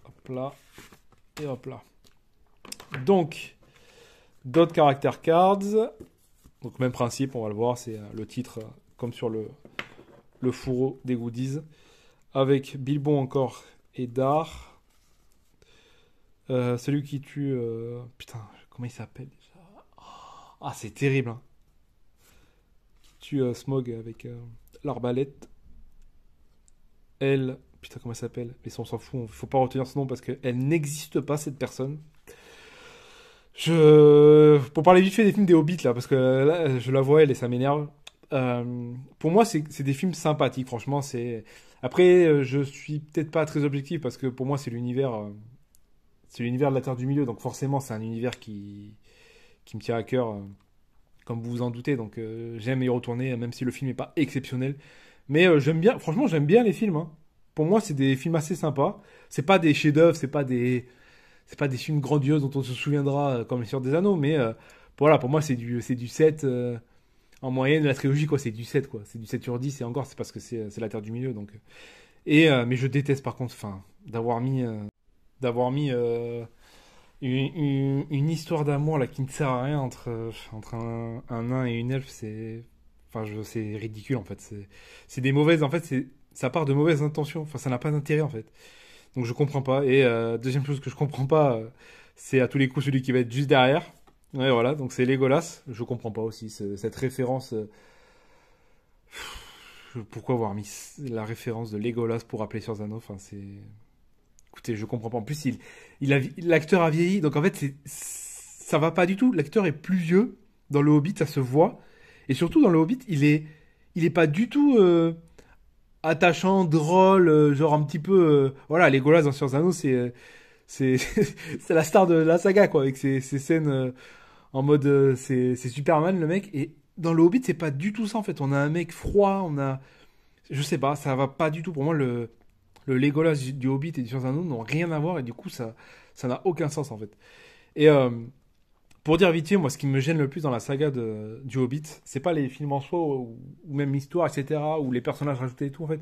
Speaker 1: Hop là et hop là. Donc d'autres character cards. Donc même principe, on va le voir, c'est le titre comme sur le fourreau des goodies. Avec Bilbon encore et Dar. Celui qui tue... putain, comment il s'appelle déjà? Ah, c'est terrible. Hein. Qui tue Smaug avec l'arbalète. Elle... Putain, comment elle s'appelle? Mais ça, on s'en fout. Il faut pas retenir ce nom parce qu'elle n'existe pas, cette personne. Pour parler vite fait des films des Hobbits, là, parce que là, je la vois, elle, et ça m'énerve. Pour moi, c'est des films sympathiques, franchement. Après, je suis peut-être pas très objectif parce que pour moi, c'est l'univers de la Terre du Milieu. Donc forcément, c'est un univers qui me tient à cœur, comme vous vous en doutez. Donc j'aime y retourner, même si le film n'est pas exceptionnel. Mais j'aime bien, franchement, j'aime bien les films. Hein. Pour moi, c'est des films assez sympas. C'est pas des chefs-d'œuvre, c'est pas des films grandioses dont on se souviendra comme Les Seigneurs des Anneaux. Mais voilà, pour moi, c'est du 7. En moyenne, la trilogie, quoi, c'est du 7, quoi. C'est du 7 sur 10, et encore, c'est parce que c'est la Terre du Milieu, donc. Mais je déteste, par contre, enfin, d'avoir mis une histoire d'amour, là, qui ne sert à rien entre un nain et une elfe, c'est ridicule, en fait. C'est des mauvaises, en fait, ça part de mauvaises intentions. Enfin, ça n'a pas d'intérêt, en fait. Donc, je comprends pas. Et deuxième chose que je comprends pas, c'est à tous les coups celui qui va être juste derrière. Ouais, voilà, donc c'est Legolas. Je comprends pas aussi cette référence. Pourquoi avoir mis la référence de Legolas pour appeler sur Zano? Enfin, c'est. Écoutez, je comprends pas. En plus, l'acteur a vieilli, donc en fait, ça va pas du tout. L'acteur est plus vieux. Dans le Hobbit, ça se voit. Et surtout, dans le Hobbit, il est pas du tout attachant, drôle, genre un petit peu. Voilà, Legolas dans Sur Zano, c'est c'est la star de la saga, quoi, avec ses scènes. En mode, c'est Superman le mec. Et dans le Hobbit, c'est pas du tout ça en fait. On a un mec froid, je sais pas, ça va pas du tout. Pour moi, le Legolas du Hobbit et du Seigneur des Anneaux n'ont rien à voir et du coup, ça n'a aucun sens en fait. Et pour dire vite fait, moi, ce qui me gêne le plus dans la saga du Hobbit, c'est pas les films en soi ou même l'histoire, etc., ou les personnages rajoutés et tout en fait.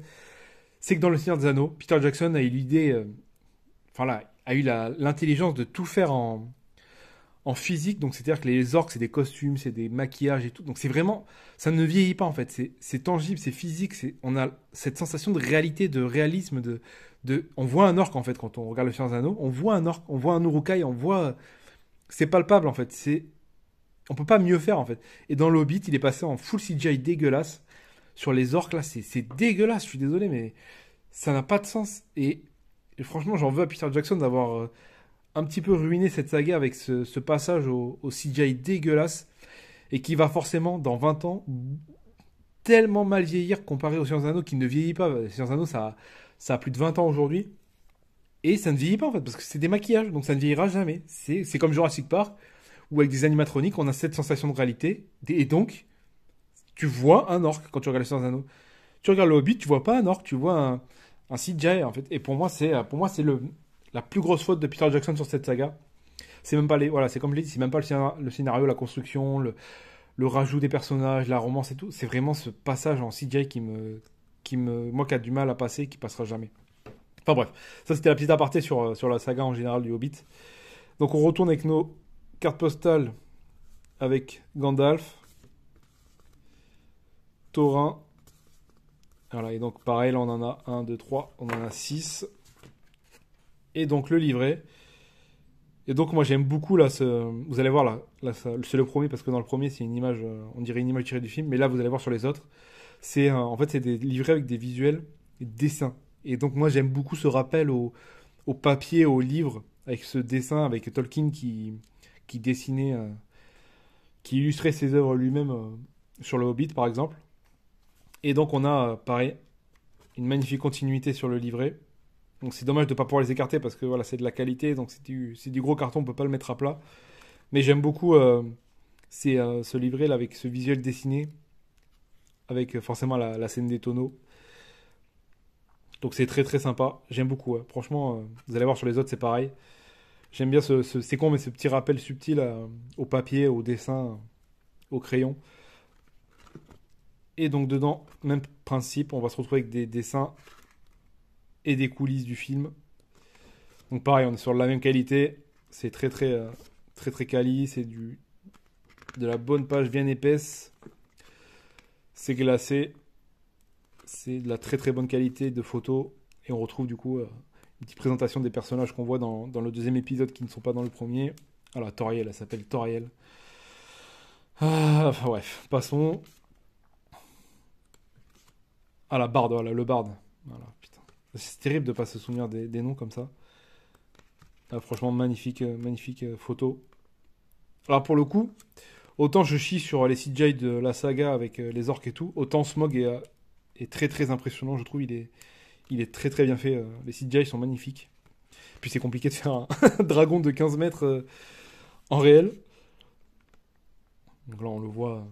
Speaker 1: C'est que dans le Seigneur des Anneaux, Peter Jackson a eu l'idée, enfin là, a eu l'intelligence de tout faire en physique, donc c'est-à-dire que les orques, c'est des costumes, c'est des maquillages et tout. Donc c'est vraiment, ça ne vieillit pas en fait. C'est tangible, c'est physique. On a cette sensation de réalité, de réalisme, on voit un orque en fait quand on regarde le Seigneur des Anneaux. On voit un orque, on voit un Uruk-hai, c'est palpable en fait. On peut pas mieux faire en fait. Et dans l'Hobbit, il est passé en full CGI dégueulasse. Sur les orques là, c'est dégueulasse. Je suis désolé, mais ça n'a pas de sens. Et franchement, j'en veux à Peter Jackson d'avoir un petit peu ruiné cette saga avec ce passage au CGI dégueulasse et qui va forcément, dans 20 ans, tellement mal vieillir comparé au Seigneur des Anneaux qui ne vieillit pas. Le Seigneur des Anneaux, ça a plus de 20 ans aujourd'hui. Et ça ne vieillit pas en fait, parce que c'est des maquillages, donc ça ne vieillira jamais. C'est comme Jurassic Park, où avec des animatroniques, on a cette sensation de réalité. Et donc, tu vois un orque quand tu regardes le Seigneur des Anneaux. Tu regardes le Hobbit, tu vois pas un orque, tu vois un CGI en fait. Et pour moi, c'est la plus grosse faute de Peter Jackson sur cette saga. C'est même pas voilà, c'est comme je l'ai dit, c'est même pas le scénario, la construction, le rajout des personnages, la romance et tout. C'est vraiment ce passage en CGI moi qui a du mal à passer, qui passera jamais. Enfin bref, ça c'était la petite aparté sur la saga en général du Hobbit. Donc on retourne avec nos cartes postales avec Gandalf, Thorin, Voilà, et donc pareil, là on en a un, 2, 3, on en a 6. Et donc le livret. Et donc moi j'aime beaucoup là, vous allez voir là c'est le premier parce que dans le premier c'est une image, on dirait une image tirée du film, mais là vous allez voir sur les autres, en fait c'est des livrets avec des visuels, et des dessins. Et donc moi j'aime beaucoup ce rappel au papier, au livre, avec ce dessin, avec Tolkien qui dessinait, qui illustrait ses œuvres lui-même sur le Hobbit par exemple. Et donc on a pareil une magnifique continuité sur le livret. Donc c'est dommage de ne pas pouvoir les écarter parce que voilà, c'est de la qualité, donc c'est du gros carton, on peut pas le mettre à plat. Mais j'aime beaucoup ce livret là avec ce visuel dessiné, avec forcément la scène des tonneaux. Donc c'est très très sympa, j'aime beaucoup. Ouais. Franchement, vous allez voir sur les autres, c'est pareil. J'aime bien c'est con, mais ce petit rappel subtil au papier, au dessin, au crayon. Et donc dedans, même principe, on va se retrouver avec des dessins et des coulisses du film. Donc pareil, on est sur la même qualité. C'est très très quali. C'est de la bonne page bien épaisse. C'est glacé. C'est de la très très bonne qualité de photos. Et on retrouve du coup une petite présentation des personnages qu'on voit dans le deuxième épisode qui ne sont pas dans le premier. Alors Toriel, elle s'appelle Toriel. Enfin bref, passons à la barde, voilà, le barde. Voilà, putain. C'est terrible de pas se souvenir des noms comme ça. Ah, franchement, magnifique photo. Alors pour le coup, autant je chie sur les CGI de la saga avec les orques et tout, autant Smog est très très impressionnant, je trouve. Il est très très bien fait. Les CGI sont magnifiques. Puis c'est compliqué de faire un dragon de 15 mètres en réel. Donc là, on le voit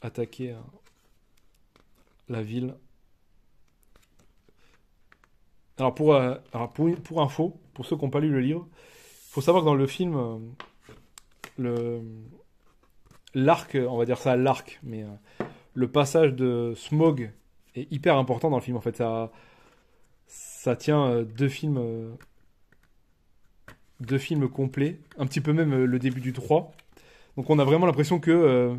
Speaker 1: attaquer la ville. Pour info, pour ceux qui n'ont pas lu le livre, il faut savoir que dans le film, le l'arc, on va dire ça l'arc, mais le passage de Smaug est hyper important dans le film. En fait, ça tient deux films complets, un petit peu même le début du 3. Donc on a vraiment l'impression que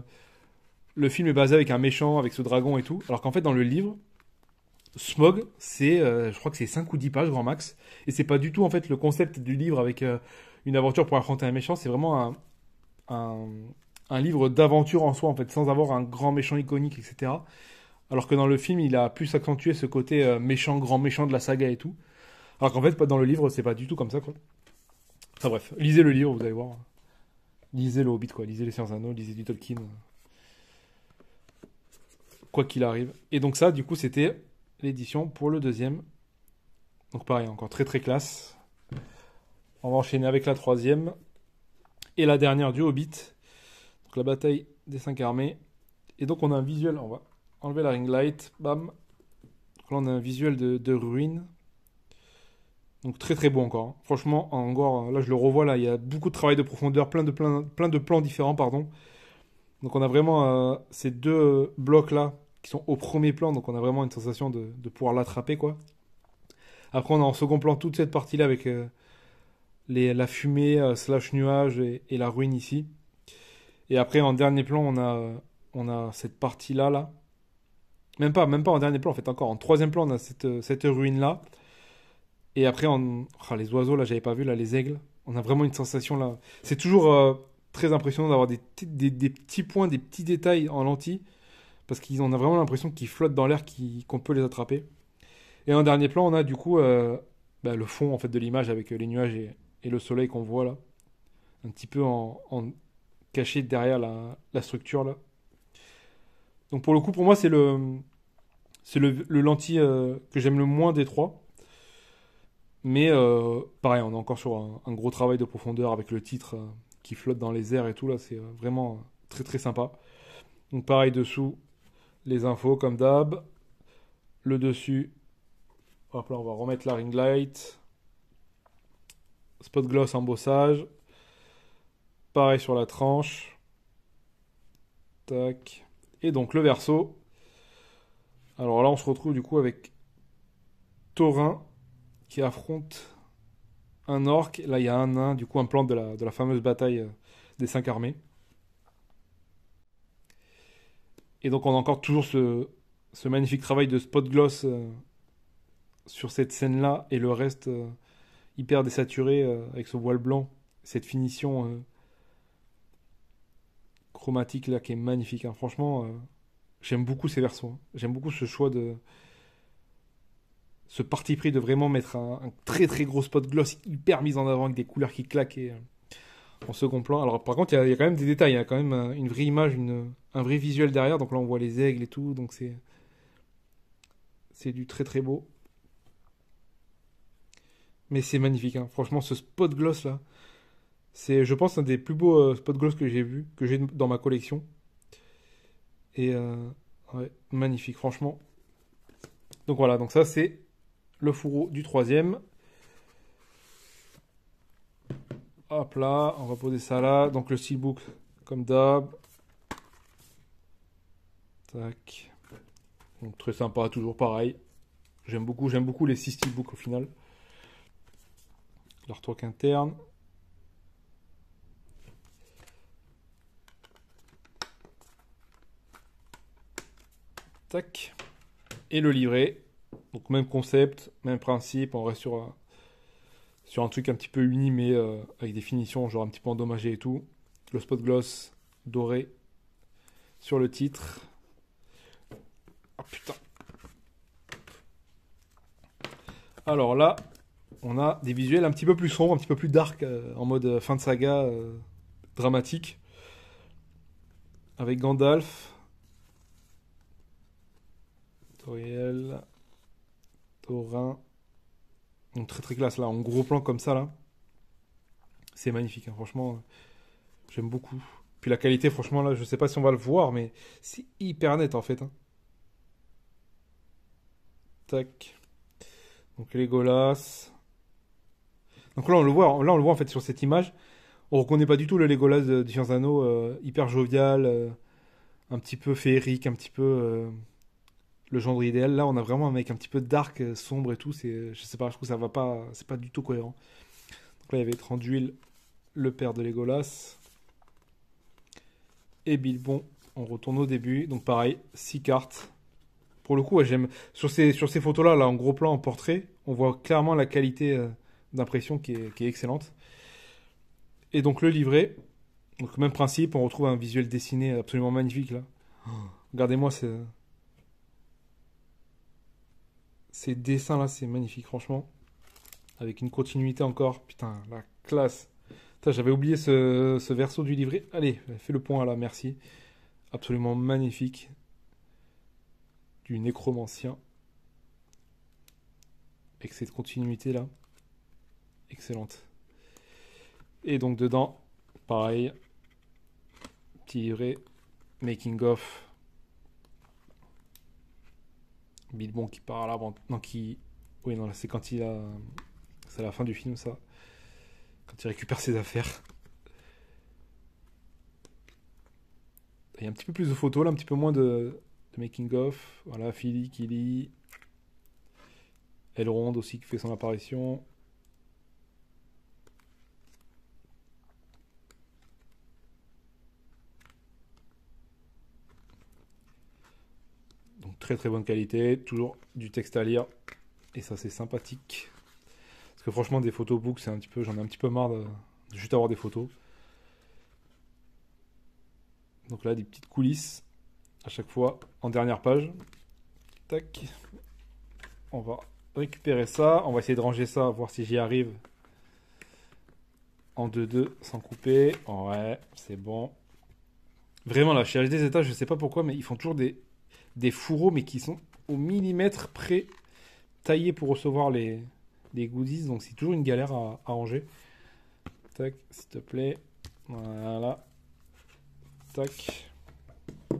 Speaker 1: le film est basé avec un méchant, avec ce dragon et tout, alors qu'en fait dans le livre, Smog, je crois que c'est 5 ou 10 pages grand max, et c'est pas du tout en fait le concept du livre avec une aventure pour affronter un méchant, c'est vraiment un, un livre d'aventure en soi en fait, sans avoir un grand méchant iconique, etc. Alors que dans le film, il a plus accentué ce côté méchant, grand méchant de la saga et tout. Alors qu'en fait, dans le livre, c'est pas du tout comme ça quoi. Enfin bref, lisez le livre, vous allez voir. Lisez le Hobbit quoi, lisez les Seigneurs des Anneaux, lisez du Tolkien, quoi qu'il arrive. Et donc ça, du coup, c'était l'édition pour le deuxième. Donc pareil, encore très très classe. On va enchaîner avec la troisième et la dernière du Hobbit. Donc la bataille des 5 armées. Et donc on a un visuel, on va enlever la ring light, bam. Donc là on a un visuel de ruines. Donc très très beau encore. Hein. Franchement, encore, là je le revois, là il y a beaucoup de travail de profondeur, plein de plans différents, pardon. Donc on a vraiment ces deux blocs là qui sont au premier plan, donc on a vraiment une sensation de pouvoir l'attraper quoi. Après on a en second plan toute cette partie là avec la fumée slash nuage et la ruine ici. Et après en dernier plan on a cette partie là. Même pas en dernier plan en fait encore. En troisième plan on a cette ruine là. Et après les oiseaux là j'avais pas vu là les aigles. On a vraiment une sensation là. C'est toujours très impressionnant d'avoir des petits points, des petits détails en lentille. Parce qu'on a vraiment l'impression qu'ils flottent dans l'air, qu'on peut les attraper. Et en dernier plan, on a du coup le fond en fait de l'image avec les nuages et le soleil qu'on voit là, un petit peu caché derrière la structure là. Donc pour le coup, pour moi, c'est le lentille que j'aime le moins des trois. Mais pareil, on est encore sur un gros travail de profondeur avec le titre qui flotte dans les airs et tout là. C'est vraiment très très sympa. Donc pareil dessous, les infos comme d'hab. Le dessus. Hop là, on va remettre la ring light. Spot gloss embossage. Pareil sur la tranche. Tac. Et donc le verso. Alors là, on se retrouve du coup avec Thorin qui affronte un orc. Là, il y a un nain, du coup, un plan de la fameuse bataille des 5 armées. Et donc, on a encore toujours ce magnifique travail de spot gloss sur cette scène-là et le reste hyper désaturé avec ce voile blanc, cette finition chromatique là qui est magnifique, hein. Franchement, j'aime beaucoup ces versos, hein. J'aime beaucoup ce choix de ce parti pris de vraiment mettre un très très gros spot gloss hyper mis en avant avec des couleurs qui claquent en second plan. Alors par contre, il y a quand même des détails, il y a quand même une vraie image, un vrai visuel derrière. Donc là, on voit les aigles et tout, donc c'est du très très beau. Mais c'est magnifique, hein. Franchement, ce spot gloss là, c'est, je pense, un des plus beaux spot gloss que j'ai vu, que j'ai dans ma collection. Et ouais, magnifique, franchement. Donc voilà, donc ça c'est le fourreau du troisième. Hop là, on va poser ça là. Donc le steelbook, comme d'hab. Tac. Donc très sympa, toujours pareil. J'aime beaucoup les 6 steelbooks au final. L'artwork interne. Tac. Et le livret. Donc même concept, même principe. On reste sur un truc un petit peu uni, mais avec des finitions genre un petit peu endommagées et tout. Le spot gloss doré sur le titre. Oh putain. Alors là, on a des visuels un petit peu plus sombres, un petit peu plus dark, en mode fin de saga dramatique. Avec Gandalf, Toriel, Thorin. Donc très très classe là, en gros plan comme ça là. C'est magnifique, hein. Franchement, j'aime beaucoup. Puis la qualité, franchement là, je sais pas si on va le voir, mais c'est hyper net en fait, hein. Tac. Donc Legolas. Donc là on le voit, en fait sur cette image. On reconnaît pas du tout le Legolas de Seigneur des Anneaux, hyper jovial, un petit peu féerique, un petit peu le genre idéal. Là, on a vraiment un mec un petit peu dark, sombre et tout. C'est, je sais pas, je trouve que ça va pas, c'est pas du tout cohérent. Donc là, il y avait Thranduil, le père de Legolas, et Bilbon. On retourne au début. Donc pareil, 6 cartes. Pour le coup, ouais, j'aime sur ces photos-là, là, en gros plan, en portrait, on voit clairement la qualité d'impression qui est excellente. Et donc le livret. Donc même principe, on retrouve un visuel dessiné absolument magnifique là. Regardez-moi ces dessins là, c'est magnifique franchement. Avec une continuité encore. Putain, la classe. Putain, j'avais oublié ce verso du livret. Allez, fais le point là, merci. Absolument magnifique. Du nécromancien. Avec cette continuité là. Excellente. Et donc dedans, pareil. Petit livret. Making of. Bilbon qui part à l'avant. Non, qui. Oui, non, là, c'est quand il a. C'est à la fin du film, ça. Quand il récupère ses affaires. Il y a un petit peu plus de photos, là, un petit peu moins de making-of. Voilà, Philly, Killy. Elrond aussi qui fait son apparition. Donc très très bonne qualité. Toujours du texte à lire. Et ça, c'est sympathique. Parce que franchement, des photobooks, c'est un petit peu, j'en ai un petit peu marre de juste avoir des photos. Donc là, des petites coulisses à chaque fois en dernière page. Tac. On va récupérer ça. On va essayer de ranger ça, voir si j'y arrive en 2-2 sans couper. Ouais, c'est bon. Vraiment là, chez HDZ, je sais pas pourquoi, mais ils font toujours des fourreaux, mais qui sont au millimètre près, taillés pour recevoir les goodies. Donc c'est toujours une galère à ranger. Tac, s'il te plaît. Voilà. Tac. Oh,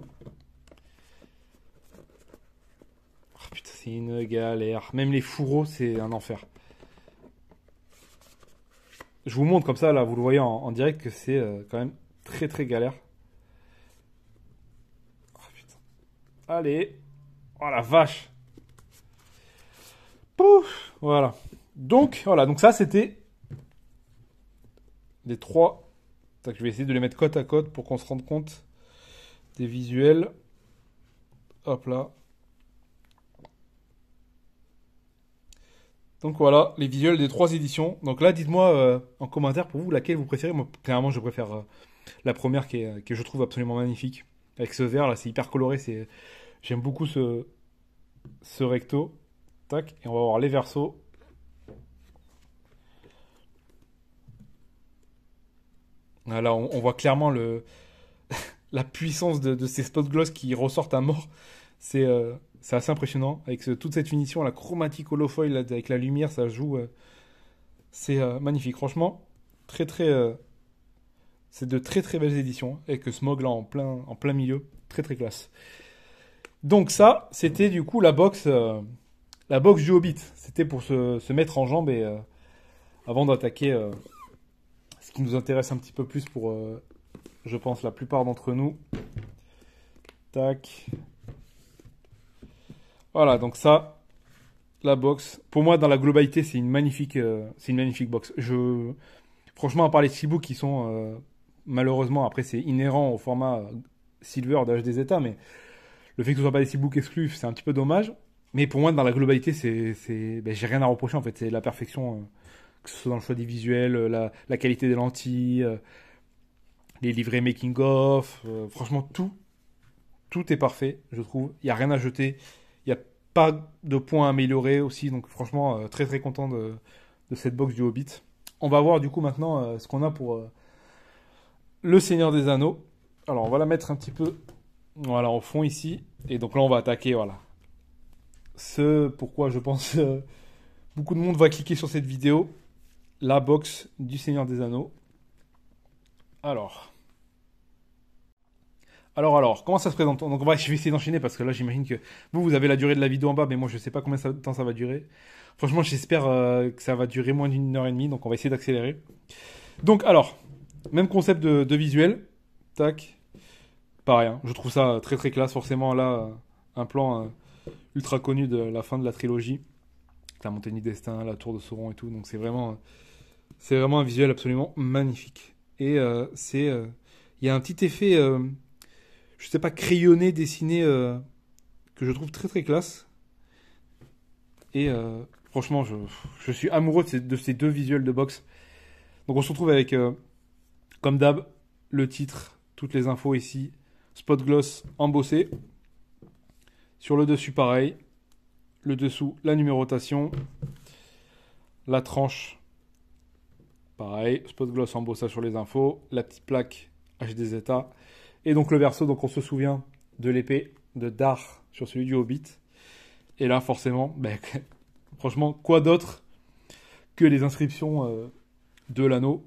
Speaker 1: putain, c'est une galère. Même les fourreaux, c'est un enfer. Je vous montre comme ça, là, vous le voyez en direct, que c'est quand même très très galère. Oh, putain. Allez. Oh la vache. Pouf. Voilà. Donc, voilà. Donc ça, c'était les trois. Tac, je vais essayer de les mettre côte à côte pour qu'on se rende compte des visuels. Hop là. Donc voilà, les visuels des 3 éditions. Donc là, dites-moi en commentaire pour vous laquelle vous préférez. Moi, clairement, je préfère la première que je trouve absolument magnifique. Avec ce vert là, c'est hyper coloré. J'aime beaucoup ce recto. Tac, et on va voir les versos. Là, on voit clairement la puissance de ces spot gloss qui ressortent à mort. C'est assez impressionnant. Avec toute cette finition, la chromatique holofoil, là, avec la lumière, ça joue. C'est magnifique. Franchement, très très. C'est de très très belles éditions. Avec Smog là en plein milieu. Très très classe. Donc ça, c'était du coup la box du Hobbit. C'était pour se mettre en jambe et avant d'attaquer ce qui nous intéresse un petit peu plus pour, je pense, la plupart d'entre nous. Tac. Voilà, donc ça, la box. Pour moi, dans la globalité, c'est une magnifique box. Franchement, à part les steelbooks qui sont, malheureusement, après, c'est inhérent au format Silver d'H des États, mais le fait que ce soit pas des steelbooks exclusifs, c'est un petit peu dommage. Mais pour moi, dans la globalité, ben, j'ai rien à reprocher, en fait. C'est la perfection, que ce soit dans le choix des visuels, la qualité des lentilles, les livrets making-of, franchement, tout est parfait, je trouve. Il n'y a rien à jeter. Il n'y a pas de points à améliorer aussi. Donc franchement, très très content de cette box du Hobbit. On va voir du coup maintenant ce qu'on a pour le Seigneur des Anneaux. Alors on va la mettre un petit peu voilà, au fond ici. Et donc là on va attaquer voilà. Ce pourquoi je pense beaucoup de monde va cliquer sur cette vidéo. La box du Seigneur des Anneaux. Alors, comment ça se présente? Donc, je vais essayer d'enchaîner parce que là, j'imagine que vous avez la durée de la vidéo en bas, mais moi, je sais pas combien de temps ça va durer. Franchement, j'espère que ça va durer moins d'1 heure et demie, donc on va essayer d'accélérer. Donc, alors, même concept de visuel. Tac. Pareil, hein, je trouve ça très très classe. Forcément, là, un plan ultra connu de la fin de la trilogie. La montée du destin, la tour de Sauron et tout. Donc, c'est vraiment un visuel absolument magnifique. Et il y a un petit effet. Je sais pas, crayonné, dessiné, que je trouve très très classe. Et franchement, je suis amoureux de ces 2 visuels de box. Donc on se retrouve avec, comme d'hab, le titre, toutes les infos ici, spot gloss embossé. Sur le dessus, pareil. Le dessous, la numérotation. La tranche, pareil, spot gloss embossage sur les infos. La petite plaque H des États. Et donc le verso, donc on se souvient de l'épée de Dar sur celui du Hobbit. Et là, forcément, ben, franchement, quoi d'autre que les inscriptions de l'anneau.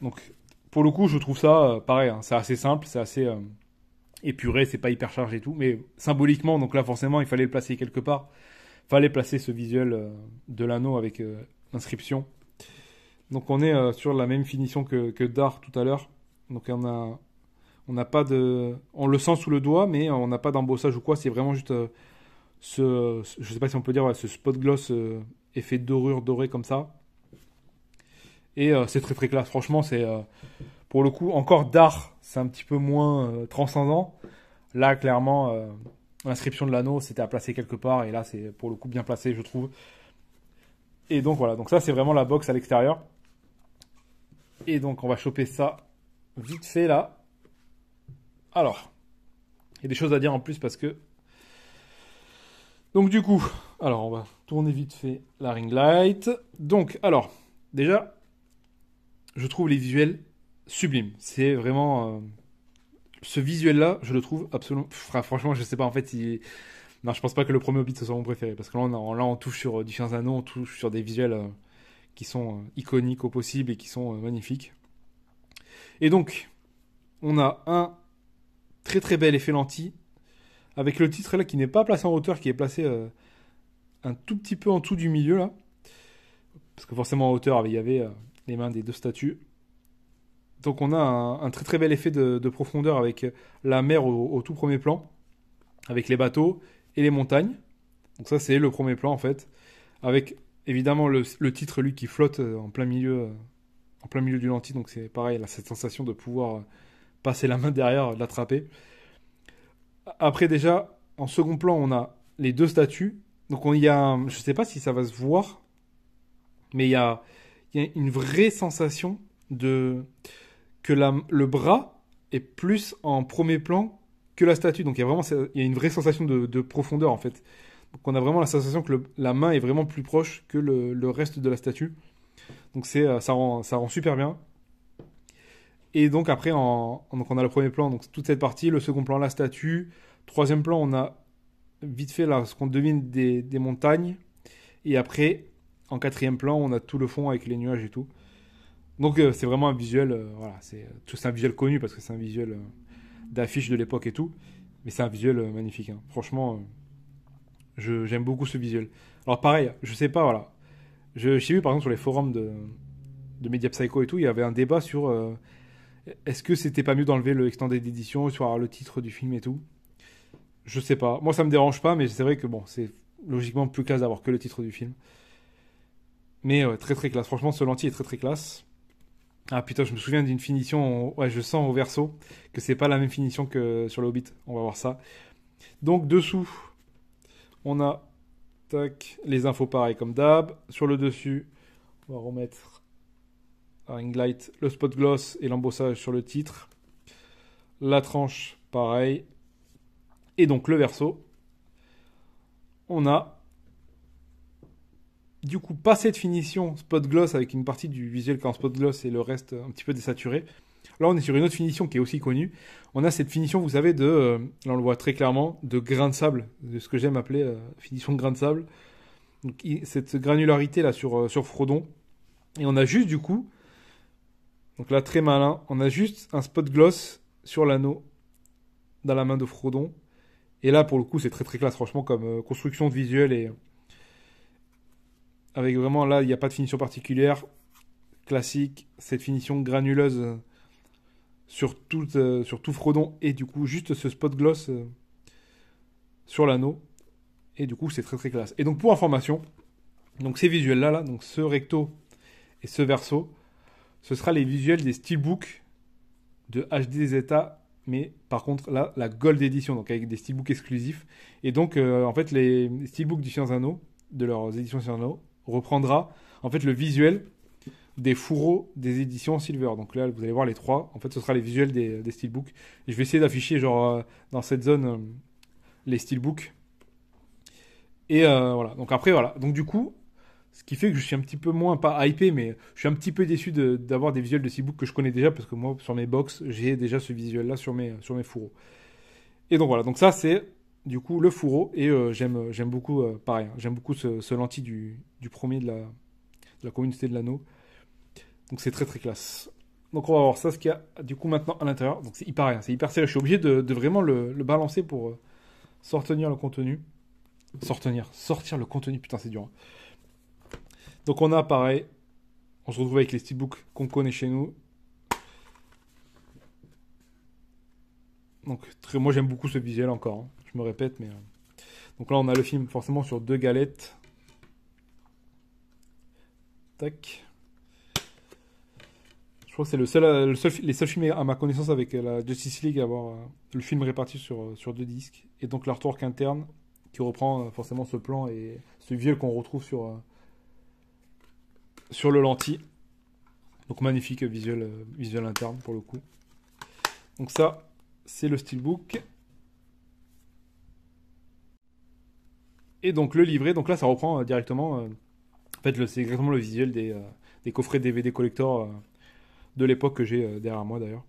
Speaker 1: Donc, pour le coup, je trouve ça pareil. Hein, c'est assez simple, c'est assez épuré, c'est pas hyper chargé et tout. Mais symboliquement, donc là, forcément, il fallait le placer quelque part. Il fallait placer ce visuel de l'anneau avec l'inscription. Donc, on est sur la même finition que Dar tout à l'heure. Donc, on n'a pas on le sent sous le doigt, mais on n'a pas d'embossage ou quoi. C'est vraiment juste je sais pas si on peut dire, ouais, ce spot gloss effet dorure dorée comme ça. Et c'est très très classe. Franchement, c'est pour le coup encore Dar, c'est un petit peu moins transcendant. Là, clairement, l'inscription de l'anneau, c'était à placer quelque part, et là, c'est pour le coup bien placé, je trouve. Et donc voilà. Donc ça, c'est vraiment la box à l'extérieur. Et donc on va choper ça vite fait là. Alors, il y a des choses à dire en plus parce que... Donc du coup, alors on va tourner vite fait la ring light. Donc, alors, déjà, je trouve les visuels sublimes. C'est vraiment... ce visuel-là, je le trouve absolument... franchement, je sais pas, en fait, non, je pense pas que le premier Hobbit ce soit mon préféré. Parce que là, on touche sur du Chien Anneaux, on touche sur des visuels qui sont iconiques au possible et qui sont magnifiques. Et donc, on a un très très bel effet lentille, avec le titre là qui n'est pas placé en hauteur, qui est placé un tout petit peu en dessous du milieu là, parce que forcément en hauteur il y avait les mains des 2 statues. Donc on a un très très bel effet de profondeur avec la mer au tout premier plan, avec les bateaux et les montagnes. Donc ça c'est le premier plan en fait, avec évidemment le titre lui qui flotte en plein milieu du lentille. Donc c'est pareil, là, cette sensation de pouvoir passer la main derrière, l'attraper. Après déjà, en second plan, on a les 2 statues. Donc il y a, je sais pas si ça va se voir, mais il y a une vraie sensation de que le bras est plus en premier plan que la statue. Donc il y a vraiment il y a une vraie sensation de profondeur en fait. Donc on a vraiment la sensation que la main est vraiment plus proche que le reste de la statue. Donc ça rend super bien. Et donc après, donc on a le premier plan, donc toute cette partie, le second plan, la statue. Troisième plan, on a vite fait là ce qu'on devine des montagnes. Et après, en quatrième plan, on a tout le fond avec les nuages et tout. Donc c'est vraiment un visuel, voilà, c'est un visuel connu parce que c'est un visuel d'affiche de l'époque et tout. Mais c'est un visuel magnifique, hein. Franchement, j'aime beaucoup ce visuel. Alors pareil, je sais pas, voilà. J'ai vu par exemple sur les forums de Media Psycho et tout, il y avait un débat sur est-ce que c'était pas mieux d'enlever le extended edition, sur le titre du film et tout. Je sais pas. Moi ça me dérange pas, mais c'est vrai que bon, c'est logiquement plus classe d'avoir que le titre du film. Mais très très classe. Franchement, ce lentille est très très classe. Ah putain, je me souviens d'une finition. Ouais, je sens au verso que c'est pas la même finition que sur le Hobbit. On va voir ça. Donc dessous, on a tac, les infos pareil comme d'hab. Sur le dessus, on va remettre un ring light, le spot gloss et l'embossage sur le titre. La tranche, pareil. Et donc le verso, on a du coup pas cette finition spot gloss avec une partie du visuel qui est en spot gloss et le reste un petit peu désaturé. Là on est sur une autre finition qui est aussi connue. On a cette finition, vous savez, là on le voit très clairement, de grain de sable, de ce que j'aime appeler finition de grain de sable. Donc cette granularité là sur Frodon. Et on a juste du coup, donc là très malin, on a juste un spot gloss sur l'anneau dans la main de Frodon. Et là pour le coup c'est très très classe franchement comme construction de visuel et avec vraiment là il n'y a pas de finition particulière classique, cette finition granuleuse sur tout Frodon et du coup juste ce spot gloss sur l'anneau et du coup c'est très très classe. Et donc pour information, donc ces visuels là, donc ce recto et ce verso, ce sera les visuels des steelbooks de HD Zeta, mais par contre là la Gold Edition, donc avec des steelbooks exclusifs. Et donc en fait les steelbooks du Seigneur des Anneaux, de leurs éditions Seigneur des Anneaux, reprendra en fait le visuel des fourreaux des éditions Silver. Donc là, vous allez voir les trois. En fait, ce sera les visuels des steelbooks. Et je vais essayer d'afficher, genre, dans cette zone, les steelbooks. Et voilà. Donc après, voilà. Donc du coup, ce qui fait que je suis un petit peu moins, pas hypé, mais je suis un petit peu déçu d'avoir des visuels de steelbooks que je connais déjà, parce que moi, sur mes box, j'ai déjà ce visuel-là sur mes fourreaux. Et donc voilà. Donc ça, c'est du coup le fourreau. Et j'aime beaucoup, pareil, hein, j'aime beaucoup ce lentille du premier de la communauté de l'anneau. Donc c'est très très classe. Donc on va voir ça, ce qu'il y a du coup maintenant à l'intérieur. Donc c'est hyper rien, c'est hyper serré. Je suis obligé de vraiment le balancer pour sortir le contenu. Sortir le contenu, putain c'est dur, hein. Donc on a pareil, on se retrouve avec les steelbooks qu'on connaît chez nous. Donc moi j'aime beaucoup ce visuel encore, hein. Je me répète, mais... Donc là on a le film forcément sur deux galettes. Tac. Je crois que c'est les seuls films à ma connaissance avec la Justice League à avoir le film réparti sur deux disques. Et donc l'artwork interne qui reprend forcément ce plan et ce visuel qu'on retrouve sur le lentille. Donc magnifique visuel interne pour le coup. Donc ça, c'est le steelbook. Et donc le livret, donc là ça reprend directement. En fait, c'est exactement le visuel des coffrets DVD collector de l'époque que j'ai derrière moi d'ailleurs.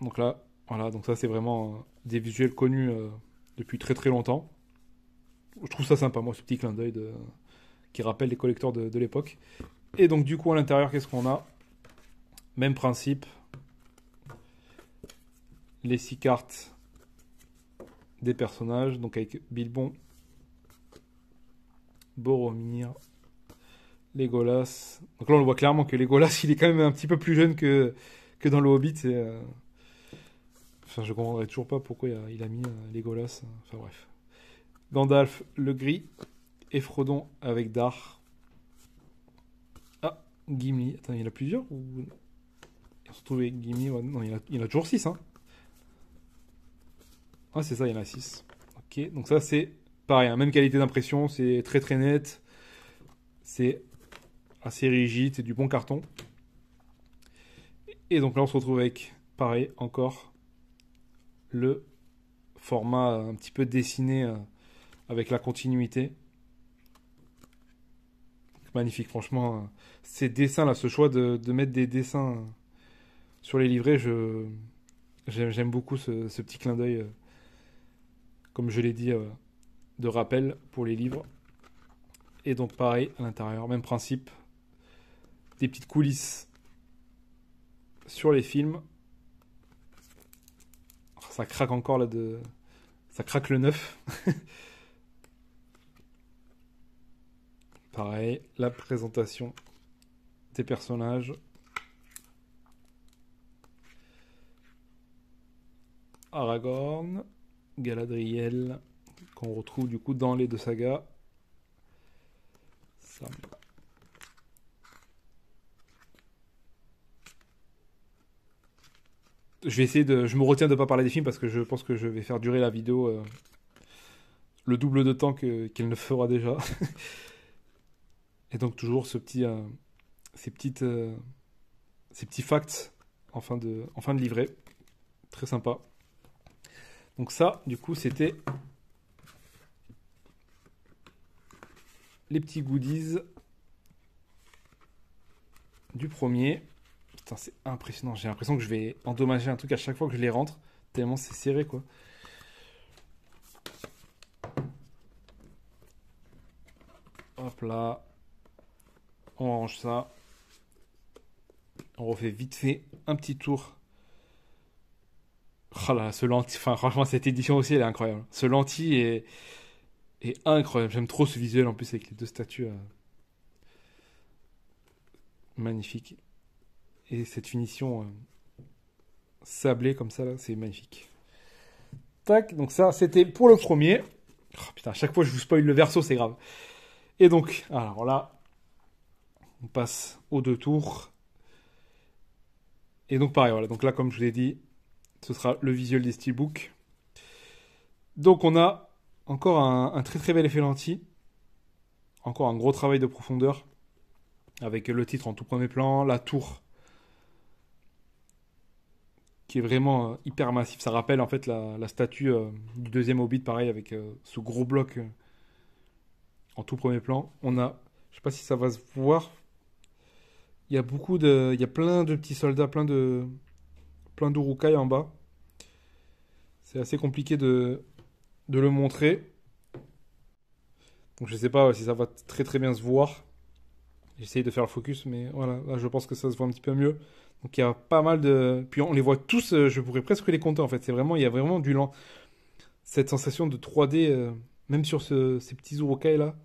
Speaker 1: Donc là, voilà, donc ça c'est vraiment des visuels connus depuis très très longtemps. Je trouve ça sympa, moi, ce petit clin d'œil qui rappelle les collecteurs de l'époque. Et donc du coup à l'intérieur, qu'est-ce qu'on a? Même principe. Les 6 cartes des personnages, donc avec Bilbon, Boromir, Legolas. Donc là on le voit clairement que Legolas il est quand même un petit peu plus jeune que dans le Hobbit. Enfin je comprendrais toujours pas pourquoi il a mis Legolas. Enfin bref. Gandalf le gris et Frodon avec Dar. Ah, Gimli. Attends, il y en a plusieurs ou... On se retrouve avec Gimli. Ouais, non, il y en a toujours 6, hein. Ah c'est ça, il y en a 6. Ok, donc ça c'est Pareil, hein, même qualité d'impression, c'est très très net, c'est assez rigide, c'est du bon carton. Et donc là, on se retrouve avec, pareil, encore le format un petit peu dessiné avec la continuité. Magnifique, franchement. Ces dessins là, ce choix de mettre des dessins sur les livrets, j'aime beaucoup ce petit clin d'œil, comme je l'ai dit, de rappel pour les livres. Et donc pareil, à l'intérieur, même principe, des petites coulisses sur les films. Ça craque encore là de... Ça craque le neuf. Pareil, la présentation des personnages. Aragorn, Galadriel, qu'on retrouve du coup dans les deux sagas. Ça. Je vais essayer de... Je me retiens de ne pas parler des films parce que je pense que je vais faire durer la vidéo le double de temps qu'elle ne fera déjà. Et donc toujours ces petits facts en fin de livret. Très sympa. Donc ça, du coup, c'était les petits goodies du premier. Putain, c'est impressionnant. J'ai l'impression que je vais endommager un truc à chaque fois que je les rentre. Tellement c'est serré, quoi. Hop là. On range ça. On refait vite fait un petit tour. Oh là, ce lentille. Enfin, franchement, cette édition aussi, elle est incroyable. Ce lentille est incroyable. J'aime trop ce visuel en plus avec les deux statues. Magnifique. Et cette finition sablée comme ça, là, c'est magnifique. Tac, donc ça, c'était pour le premier. Oh, putain, à chaque fois, je vous spoil le verso, c'est grave. Et donc, alors là, on passe aux deux tours. Et donc, pareil, voilà. Donc là, comme je vous l'ai dit, ce sera le visuel des steelbooks. Donc, on a encore un très très bel effet lentille. Encore un gros travail de profondeur. Avec le titre en tout premier plan, la tour qui est vraiment hyper massif. Ça rappelle en fait la statue du deuxième Hobbit, pareil, avec ce gros bloc en tout premier plan. On a, je sais pas si ça va se voir, il y a plein de petits soldats, plein d'Uruk-hai en bas. C'est assez compliqué de le montrer. Donc je sais pas si ça va très très bien se voir. J'essaye de faire le focus, mais voilà, là je pense que ça se voit un petit peu mieux. Donc il y a pas mal de... Puis on les voit tous, je pourrais presque les compter en fait. C'est vraiment, il y a vraiment du lent. Cette sensation de 3D, même sur ces petits Uruk-hai là,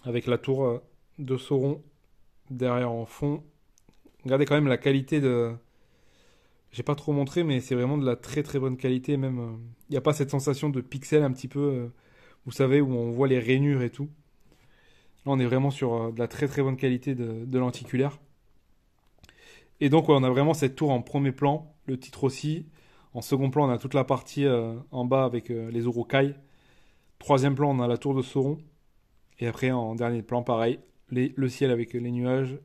Speaker 1: avec la tour de Sauron derrière en fond. Regardez quand même la qualité de... J'ai pas trop montré, mais c'est vraiment de la très très bonne qualité. Même, il n'y a pas cette sensation de pixel un petit peu, vous savez, où on voit les rainures et tout. Là, on est vraiment sur de la très très bonne qualité de lenticulaire. Et donc, ouais, on a vraiment cette tour en premier plan, le titre aussi. En second plan, on a toute la partie en bas avec les Uruk-hai. Troisième plan, on a la tour de Sauron. Et après, en dernier plan, pareil, le ciel avec les nuages.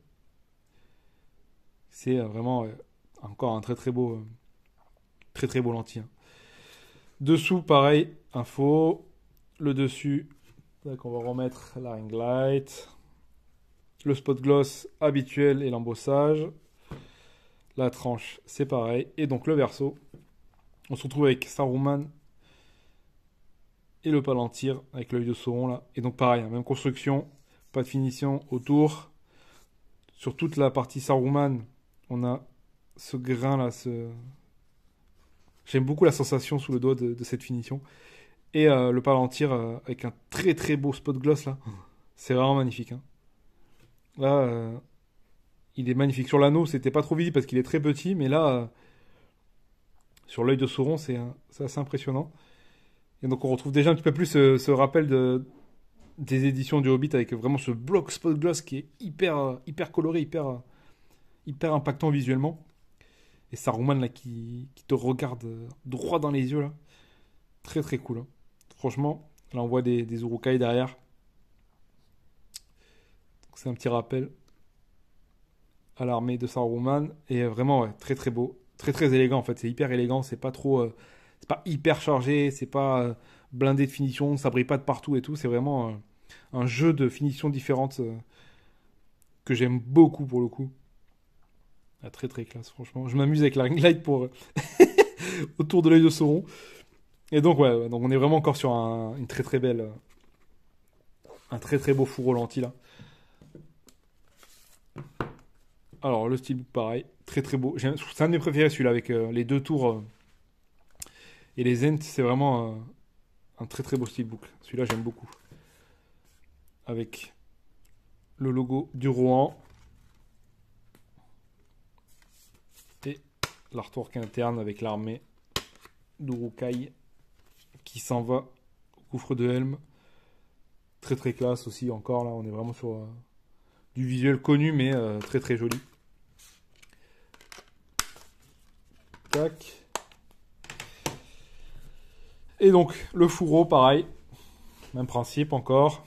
Speaker 1: C'est vraiment encore un très très beau lentille, hein. Dessous, pareil, info. Le dessus, donc on va remettre la ring light. Le spot gloss habituel et l'embossage. La tranche, c'est pareil. Et donc le verso. On se retrouve avec Saruman et le Palantir avec l'œil de Sauron là. Et donc pareil, hein, même construction, pas de finition autour. Sur toute la partie Saruman, on a ce grain là, j'aime beaucoup la sensation sous le doigt de cette finition. Et le Palantir avec un très très beau spot gloss là. C'est vraiment magnifique, hein. Là, il est magnifique. Sur l'anneau, c'était pas trop visible parce qu'il est très petit, mais là, sur l'œil de Sauron, c'est assez impressionnant. Et donc on retrouve déjà un petit peu plus ce rappel des éditions du Hobbit avec vraiment ce bloc spot gloss qui est hyper coloré, hyper impactant visuellement. Et Saruman là qui te regarde droit dans les yeux là. Très très cool, hein. Franchement, Là, on voit des Urukai derrière. C'est un petit rappel à l'armée de Saruman. Et vraiment, ouais, très très beau. Très très élégant en fait. C'est hyper élégant. C'est pas trop. C'est pas hyper chargé. C'est pas blindé de finition. Ça brille pas de partout et tout. C'est vraiment un jeu de finitions différentes que j'aime beaucoup pour le coup. Ah, très très classe, franchement. Je m'amuse avec la ring light pour autour de l'œil de Sauron. Et donc, ouais, donc on est vraiment encore sur une très très belle. Un très très beau four au lentille là. Alors, le steelbook, pareil. Très très beau. C'est un de mes préférés celui-là avec les deux tours et les ents. C'est vraiment un très très beau steelbook. Celui-là, j'aime beaucoup. Avec le logo du Rohan et l'artwork interne avec l'armée d'Urukai qui s'en va au gouffre de Helm. Très très classe aussi encore là. On est vraiment sur du visuel connu mais très très joli. Tac. Et donc le fourreau pareil. Même principe encore.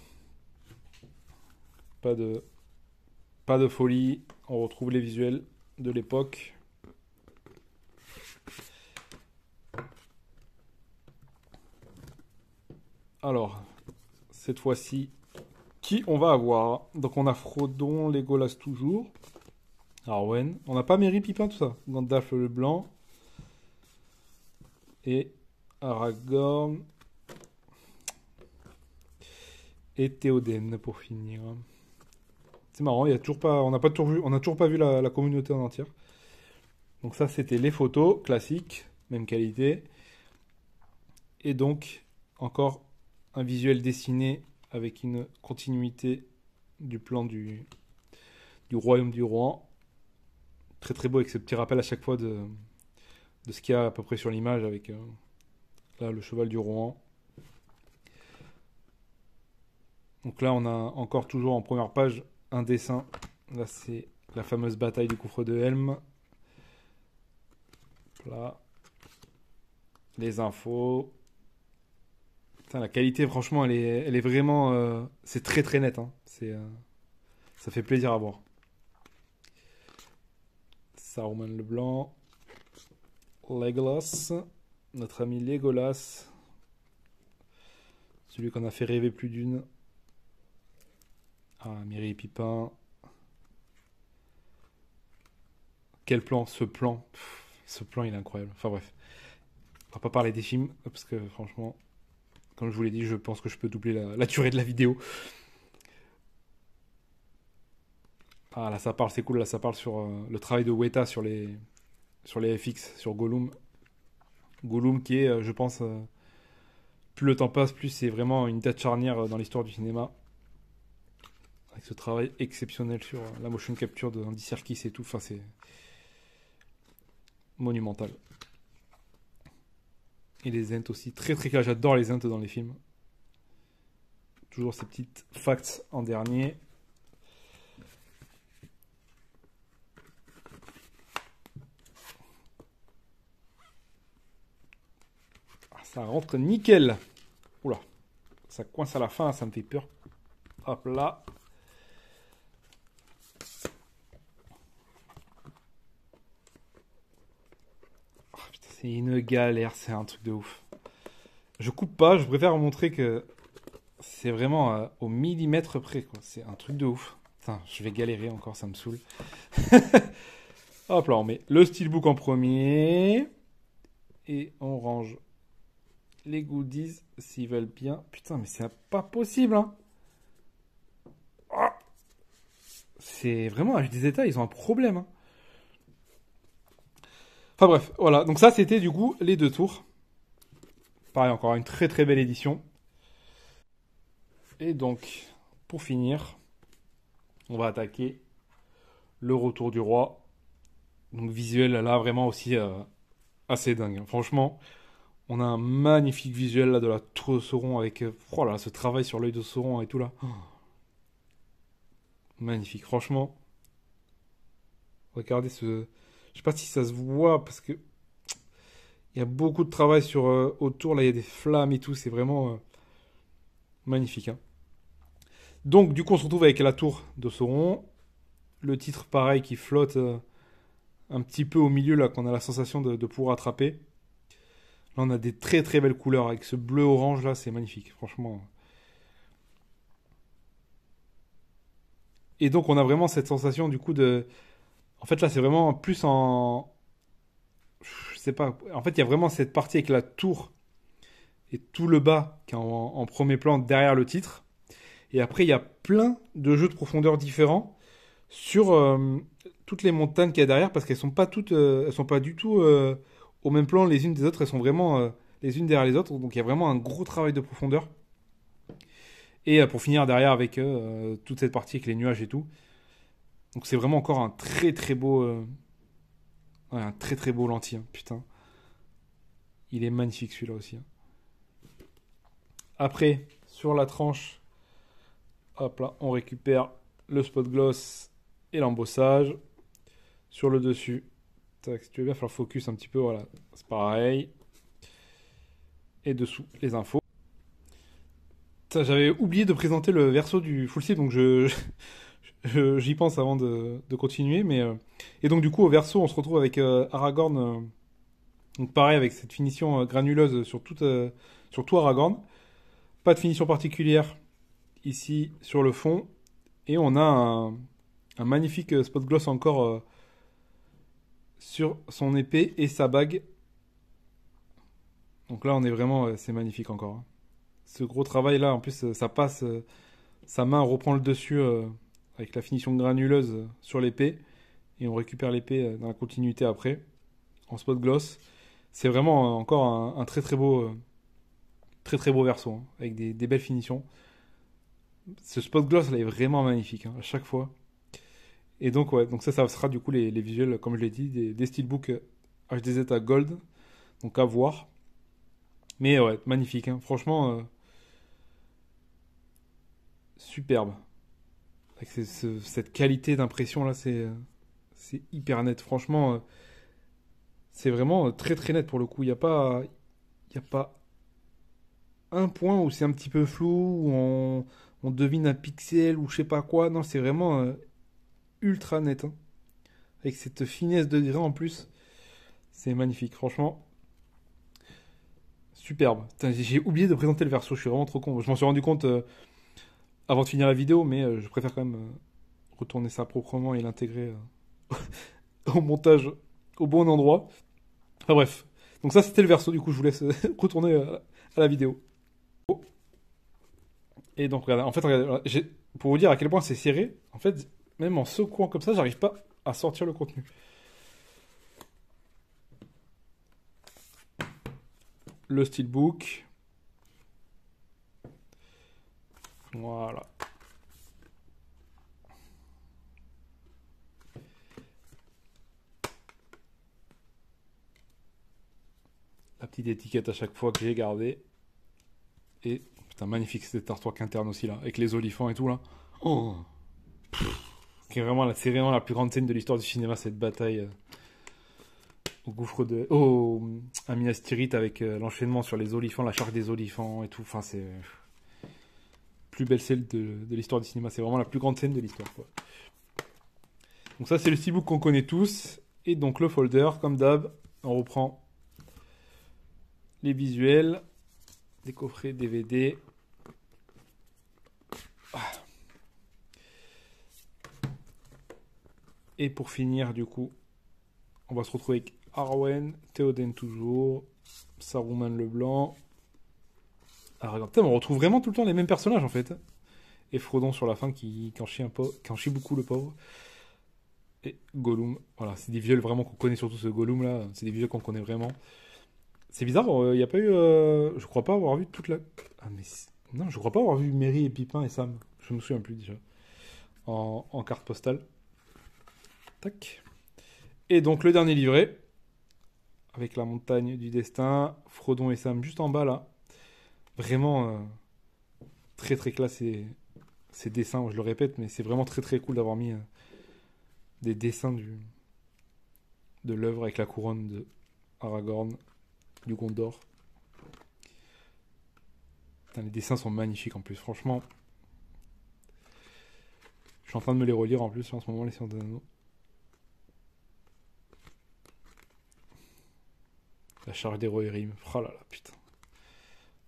Speaker 1: Pas de folie. On retrouve les visuels de l'époque. Alors, cette fois-ci, qui on va avoir? Donc on a Frodon, Legolas toujours. Arwen. On n'a pas Merry, Pipin, tout ça. Gandalf le blanc. Et Aragorn. Et Théoden pour finir. C'est marrant, il y a toujours pas, on n'a pas toujours vu, on n'a toujours pas vu la communauté en entière. Donc ça, c'était les photos classiques, même qualité. Et donc, encore un visuel dessiné avec une continuité du plan du royaume du Rohan. Très très beau avec ce petit rappel à chaque fois de ce qu'il y a à peu près sur l'image avec là le cheval du Rohan. Donc là, on a encore toujours en première page un dessin. Là, c'est la fameuse bataille du gouffre de Helm. Là, les infos. Putain, la qualité, franchement, elle est vraiment. C'est très très net. Hein. Ça fait plaisir à voir. Saruman le blanc. Legolas. Notre ami Legolas. Celui qu'on a fait rêver plus d'une. Ah, Merry et Pipin. Quel plan, ce plan. Pff, ce plan, il est incroyable. Enfin bref. On va pas parler des films, parce que franchement, comme je vous l'ai dit, je pense que je peux doubler la durée de la vidéo. Ah là, ça parle, c'est cool. Là, ça parle sur le travail de Weta sur les FX, sur Gollum. Gollum qui est, je pense, plus le temps passe, plus c'est vraiment une date charnière dans l'histoire du cinéma. Avec ce travail exceptionnel sur la motion capture de Andy Serkis et tout. Enfin, c'est monumental. Et les ents aussi. Très très clair. J'adore les ents dans les films. Toujours ces petites facts en dernier. Ah, ça rentre nickel. Oula. Ça coince à la fin, ça me fait peur. Hop là. Oh, putain, c'est une galère, c'est un truc de ouf. Je coupe pas, je préfère vous montrer que c'est vraiment au millimètre près, quoi. C'est un truc de ouf. Putain, je vais galérer encore, ça me saoule. Hop là, on met le steelbook en premier. Et on range les goodies s'ils veulent bien. Putain, mais c'est pas possible, hein. Ah, c'est vraiment, avec des détails, ils ont un problème, hein. Enfin bref, voilà. Donc ça, c'était du coup les deux tours. Pareil, encore une très très belle édition. Et donc, pour finir, on va attaquer le retour du roi. Donc visuel là vraiment aussi assez dingue. Franchement, on a un magnifique visuel là de la tour de Sauron avec oh là, ce travail sur l'œil de Sauron et tout là. Oh, magnifique, franchement. Regardez ce. Je sais pas si ça se voit parce que il y a beaucoup de travail sur autour là, il y a des flammes et tout. C'est vraiment Magnifique, hein. Donc, du coup, on se retrouve avec la tour de Sauron. Le titre, pareil, qui flotte un petit peu au milieu, là, qu'on a la sensation de pouvoir attraper. Là, on a des très très belles couleurs avec ce bleu-orange, là, c'est magnifique, franchement. Et donc, on a vraiment cette sensation, du coup, de. En fait, là, c'est vraiment plus en. Je sais pas. En fait, il y a vraiment cette partie avec la tour et tout le bas qui est en premier plan derrière le titre. Et après, il y a plein de jeux de profondeur différents sur toutes les montagnes qu'il y a derrière parce qu'elles sont pas toutes, elles sont pas du tout au même plan les unes des autres. Elles sont vraiment les unes derrière les autres. Donc il y a vraiment un gros travail de profondeur. Et pour finir derrière avec toute cette partie avec les nuages et tout. Donc c'est vraiment encore un très très beau, ouais, un très très beau lentille, hein, putain. Il est magnifique celui-là aussi, hein. Après, sur la tranche, hop là, on récupère le spot gloss et l'embossage. Sur le dessus, tac, si tu veux bien faire le focus un petit peu, voilà, c'est pareil. Et dessous, les infos. J'avais oublié de présenter le verso du full sleeve, donc j'y pense avant de continuer. Et donc du coup, au verso, on se retrouve avec Aragorn, donc pareil, avec cette finition granuleuse sur tout Aragorn. Pas de finition particulière ici sur le fond. Et on a un magnifique spot gloss encore sur son épée et sa bague. Donc là, on est vraiment, c'est magnifique encore, hein. Ce gros travail là, en plus, ça passe, sa main reprend le dessus avec la finition granuleuse sur l'épée. Et on récupère l'épée dans la continuité après, en spot gloss. C'est vraiment encore un très très beau verso, hein, avec des belles finitions. Ce spot gloss là est vraiment magnifique, hein, à chaque fois. Et donc, ouais, donc ça sera du coup les visuels, comme je l'ai dit, des steelbooks HDZ à Gold. Donc à voir. Mais ouais, magnifique, hein. Franchement, superbe. Avec cette qualité d'impression là, c'est hyper net. Franchement, c'est vraiment très très net pour le coup. Il y a pas un point où c'est un petit peu flou, où on devine un pixel ou je sais pas quoi. Non, c'est vraiment ultra net, hein. Avec cette finesse de grain en plus. C'est magnifique, franchement. Superbe. Putain, j'ai oublié de présenter le verso, je suis vraiment trop con. Je m'en suis rendu compte avant de finir la vidéo, mais je préfère quand même retourner ça proprement et l'intégrer au montage au bon endroit. Enfin bref. Donc ça c'était le verso, du coup je vous laisse retourner à la vidéo. Et donc regardez, en fait, regardez, pour vous dire à quel point c'est serré, en fait, même en secouant comme ça, j'arrive pas à sortir le contenu. Le steelbook. Voilà. La petite étiquette à chaque fois que j'ai gardée. Et putain, magnifique cet artwork interne aussi là, avec les olifants et tout là. Oh. C'est vraiment la plus grande scène de l'histoire du cinéma, cette bataille au gouffre à Minas Tirith avec l'enchaînement sur les olifants, la charge des olifants et tout. Enfin, c'est plus belle scène de l'histoire du cinéma. C'est vraiment la plus grande scène de l'histoire, quoi. Donc ça, c'est le steelbook qu'on connaît tous. Et donc le folder, comme d'hab, on reprend les visuels, des coffrets DVD. Et pour finir, du coup, on va se retrouver avec Arwen, Théoden toujours, Saruman le Blanc. Aragorn. Putain, on retrouve vraiment tout le temps les mêmes personnages en fait. Et Frodon sur la fin qui en chie beaucoup le pauvre. Et Gollum. Voilà, c'est des visuels vraiment qu'on connaît, surtout ce Gollum là. C'est des visuels qu'on connaît vraiment. C'est bizarre, il n'y a pas eu. Je crois pas avoir vu toute la. Ah, mais. Non, je crois pas avoir vu Merry et Pipin et Sam. Je me souviens plus déjà. En carte postale. Tac. Et donc le dernier livret. Avec la montagne du destin. Frodon et Sam juste en bas là. Vraiment très très classe ces dessins, je le répète, mais c'est vraiment très très cool d'avoir mis des dessins de l'œuvre avec la couronne de Aragorn, du Gondor. Les dessins sont magnifiques en plus, franchement. Je suis en train de me les relire en plus en ce moment, les Seigneurs des Anneaux. La charge d'héros et rime. Oh là là, putain.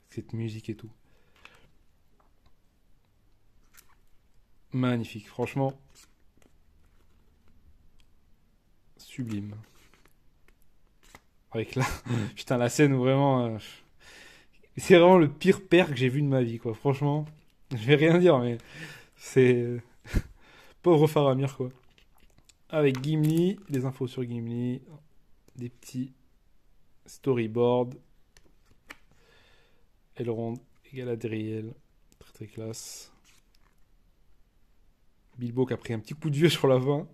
Speaker 1: Cette musique et tout. Magnifique, franchement. Sublime. Avec la... Putain, la scène où vraiment... c'est vraiment le pire père que j'ai vu de ma vie, quoi. Franchement, je vais rien dire, mais c'est... Pauvre Faramir, quoi. Avec Gimli, des infos sur Gimli, des petits storyboards. Elrond, Galadriel, très très classe. Bilbo qui a pris un petit coup de vieux sur la fin.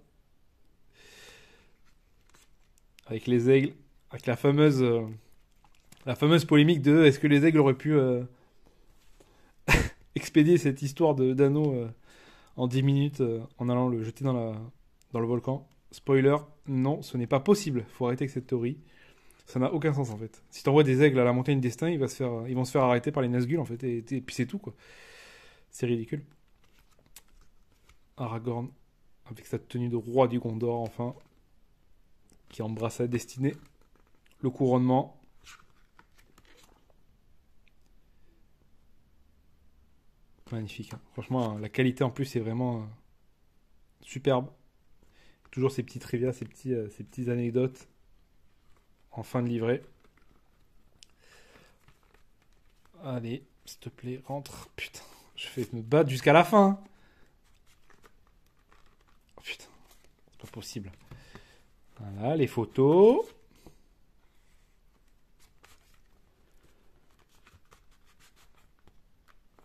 Speaker 1: Avec les aigles, avec la fameuse polémique de est-ce que les aigles auraient pu expédier cette histoire d'anneau en 10 minutes en allant le jeter dans le volcan. Spoiler, non, ce n'est pas possible. Faut arrêter avec cette théorie. Ça n'a aucun sens en fait. Si t'envoies des aigles à la montagne destin, ils vont se faire arrêter par les Nazgûl en fait, et puis c'est tout quoi. C'est ridicule. Aragorn, avec sa tenue de roi du Gondor enfin, qui embrasse sa destinée. Le couronnement. Magnifique. Hein. Franchement, la qualité en plus est vraiment superbe. Toujours ces petits trivia, ces petites anecdotes en fin de livret. Allez, s'il te plaît, rentre. Putain, je vais me battre jusqu'à la fin. Oh, putain, c'est pas possible. Voilà, les photos.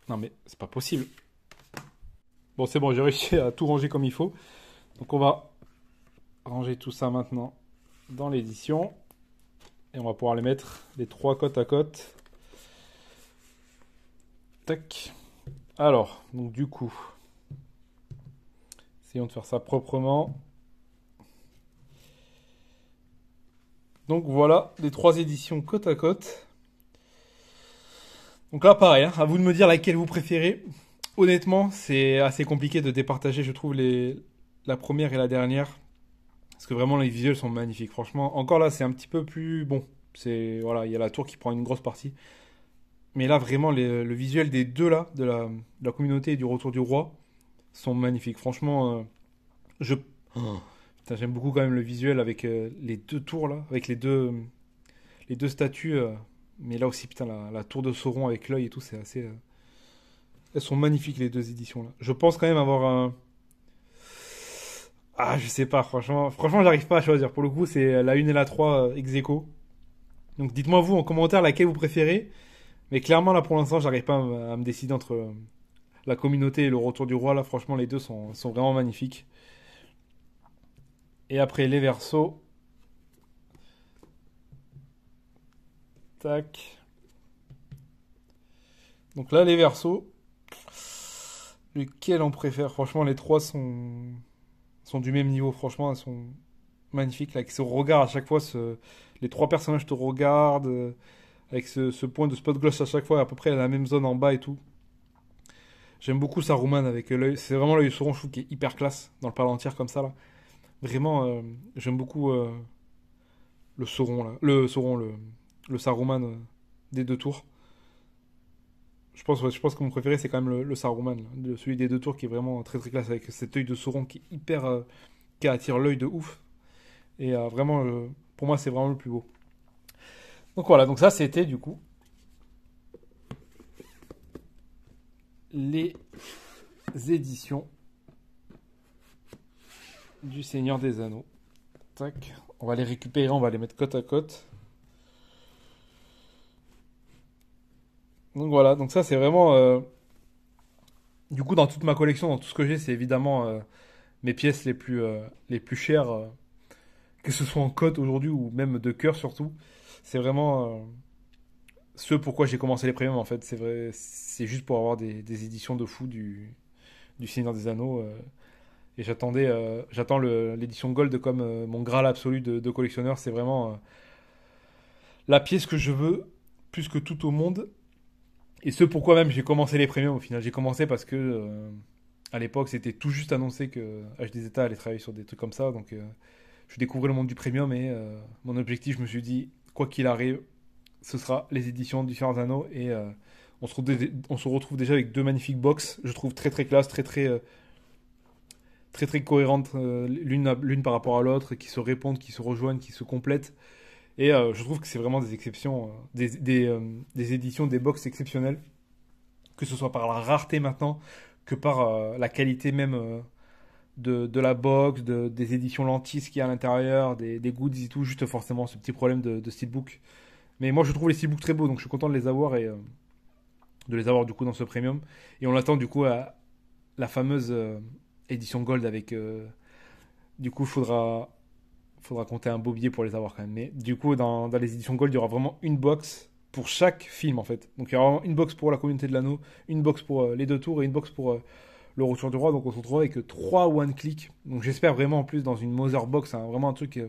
Speaker 1: Non mais c'est pas possible. Bon, c'est bon, j'ai réussi à tout ranger comme il faut. Donc on va ranger tout ça maintenant dans l'édition. Et on va pouvoir les mettre les trois côte à côte. Tac. Alors, donc du coup, essayons de faire ça proprement. Donc voilà, les trois éditions côte à côte. Donc là, pareil, hein, à vous de me dire laquelle vous préférez. Honnêtement, c'est assez compliqué de départager, je trouve, la première et la dernière. Parce que vraiment, les visuels sont magnifiques. Franchement, encore là, c'est un petit peu plus... Bon, voilà, il y a la tour qui prend une grosse partie. Mais là, vraiment, le visuel des deux, là, de la communauté et du retour du roi, sont magnifiques. Franchement, je... Oh. Putain, j'aime beaucoup quand même le visuel avec les deux tours, là. Avec les deux statues. Mais là aussi, putain, la tour de Sauron avec l'œil et tout, c'est assez... Elles sont magnifiques, les deux éditions, là. Je pense quand même avoir un... Ah, je sais pas, franchement, j'arrive pas à choisir. Pour le coup, c'est la 1 et la 3 ex aequo. Donc dites-moi vous en commentaire laquelle vous préférez. Mais clairement, là, pour l'instant, j'arrive pas à me décider entre la communauté et le retour du roi. Là, franchement, les deux sont vraiment magnifiques. Et après, les versos. Tac. Donc là, les versos. Lequel on préfère? Franchement, les trois sont du même niveau. Franchement, elles sont magnifiques. Là, avec ce regard à chaque fois, les trois personnages te regardent. Avec ce point de spot gloss à chaque fois, à peu près à la même zone en bas et tout. J'aime beaucoup Saruman avec l'œil. C'est vraiment l'œil Sauron, je trouve, qui est hyper classe dans le Palantir comme ça là. Vraiment, j'aime beaucoup le Sauron là. Le Saruman des deux tours. Je pense que mon préféré c'est quand même le Saruman, là. Celui des deux tours qui est vraiment très très classe avec cet œil de Sauron qui est hyper. Qui attire l'œil de ouf. Et vraiment, pour moi, c'est vraiment le plus beau. Donc voilà, donc ça c'était du coup les éditions du Seigneur des Anneaux. Tac, on va les récupérer, on va les mettre côte à côte. Donc voilà, donc ça c'est vraiment du coup dans toute ma collection, dans tout ce que j'ai, c'est évidemment mes pièces les plus chères, que ce soit en cote aujourd'hui ou même de cœur surtout. C'est vraiment ce pourquoi j'ai commencé les premiums en fait. C'est vrai, c'est juste pour avoir des éditions de fou du Seigneur des Anneaux. Et j'attends l'édition Gold comme mon graal absolu de collectionneur. C'est vraiment la pièce que je veux plus que tout au monde. Et ce pourquoi même j'ai commencé les premiums au final. J'ai commencé parce que à l'époque c'était tout juste annoncé que HDZ allait travailler sur des trucs comme ça. Donc je découvrais le monde du premium et mon objectif, je me suis dit, quoi qu'il arrive, ce sera les éditions du Seigneur des Anneaux. Et on se retrouve déjà avec deux magnifiques box. Je trouve très très classe, très très cohérentes l'une par rapport à l'autre, qui se répondent, qui se rejoignent, qui se complètent. Et je trouve que c'est vraiment des exceptions, des éditions, des box exceptionnelles, que ce soit par la rareté maintenant, que par la qualité même de la box, des éditions lentilles qu'il y a à l'intérieur, des goodies et tout, juste forcément ce petit problème de steelbook. Mais moi je trouve les steelbooks très beaux, donc je suis content de les avoir et de les avoir du coup dans ce premium. Et on attend du coup à la fameuse édition gold avec... du coup faudra compter un beau billet pour les avoir quand même. Mais du coup, dans les éditions Gold, il y aura vraiment une box pour chaque film en fait. Donc il y aura vraiment une box pour la communauté de l'anneau, une box pour les deux tours et une box pour le retour du roi. Donc on se retrouve avec trois one-click. Donc j'espère vraiment en plus dans une Mother Box, hein, vraiment un truc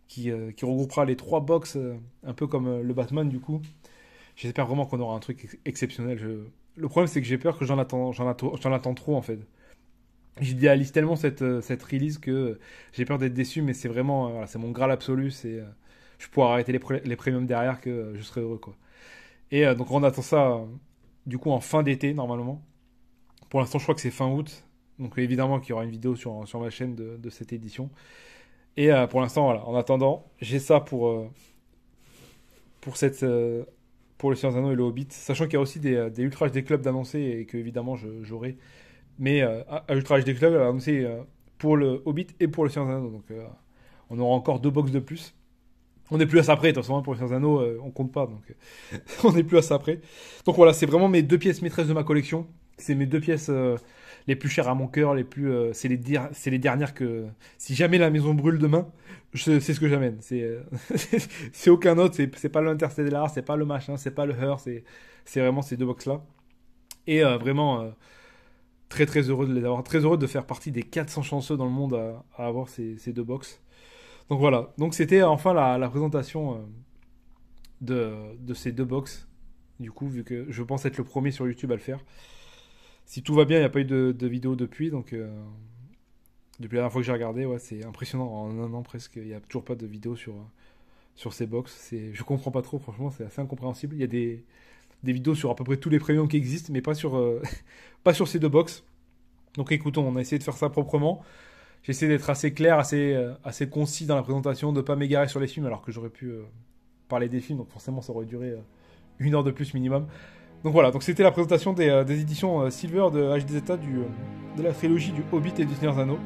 Speaker 1: qui regroupera les trois box, un peu comme le Batman du coup. J'espère vraiment qu'on aura un truc exceptionnel. Le problème c'est que j'ai peur que j'en attends trop en fait. J'idéalise tellement cette release que j'ai peur d'être déçu, mais c'est vraiment voilà, c'est mon graal absolu. Je pourrais arrêter les premiums derrière que je serais heureux quoi. Et donc on attend ça du coup en fin d'été normalement. Pour l'instant, je crois que c'est fin août. Donc évidemment qu'il y aura une vidéo sur ma chaîne de cette édition. Et pour l'instant, voilà, en attendant, j'ai ça pour cette pour le Seigneur des Anneaux et le Hobbit, sachant qu'il y a aussi des Ultra HD Club d'annoncer et que évidemment j'aurai. Mais à Ultra HD Club, elle a annoncé pour le Hobbit et pour le Seigneur des Anneaux. Donc on aura encore deux box de plus. On n'est plus à ça près, de toute façon, pour les Seigneur des Anneaux, on compte pas. Donc on n'est plus à ça près. Donc voilà, c'est vraiment mes deux pièces maîtresses de ma collection. C'est mes deux pièces les plus chères à mon cœur. C'est les dernières que... Si jamais la maison brûle demain, c'est ce que j'amène. C'est aucun autre. C'est pas l'Interstellar, c'est pas le machin, c'est pas le Her. C'est vraiment ces deux box-là. Et vraiment... très très heureux de les avoir, très heureux de faire partie des 400 chanceux dans le monde à avoir ces deux box. Donc voilà, donc c'était enfin la présentation de ces deux box. Du coup, vu que je pense être le premier sur YouTube à le faire. Si tout va bien, il n'y a pas eu de vidéo depuis, donc depuis la dernière fois que j'ai regardé, ouais, c'est impressionnant. En un an presque, il n'y a toujours pas de vidéo sur ces box. Je comprends pas trop, franchement, c'est assez incompréhensible. Il y a des vidéos sur à peu près tous les premiums qui existent, mais pas pas sur ces deux box. Donc écoutons, on a essayé de faire ça proprement. J'ai essayé d'être assez clair, assez concis dans la présentation, de ne pas m'égarer sur les films, alors que j'aurais pu parler des films, donc forcément ça aurait duré une heure de plus minimum. Donc voilà, donc c'était la présentation des éditions Silver de HDZ de la trilogie du Hobbit et du Seigneur des Anneaux.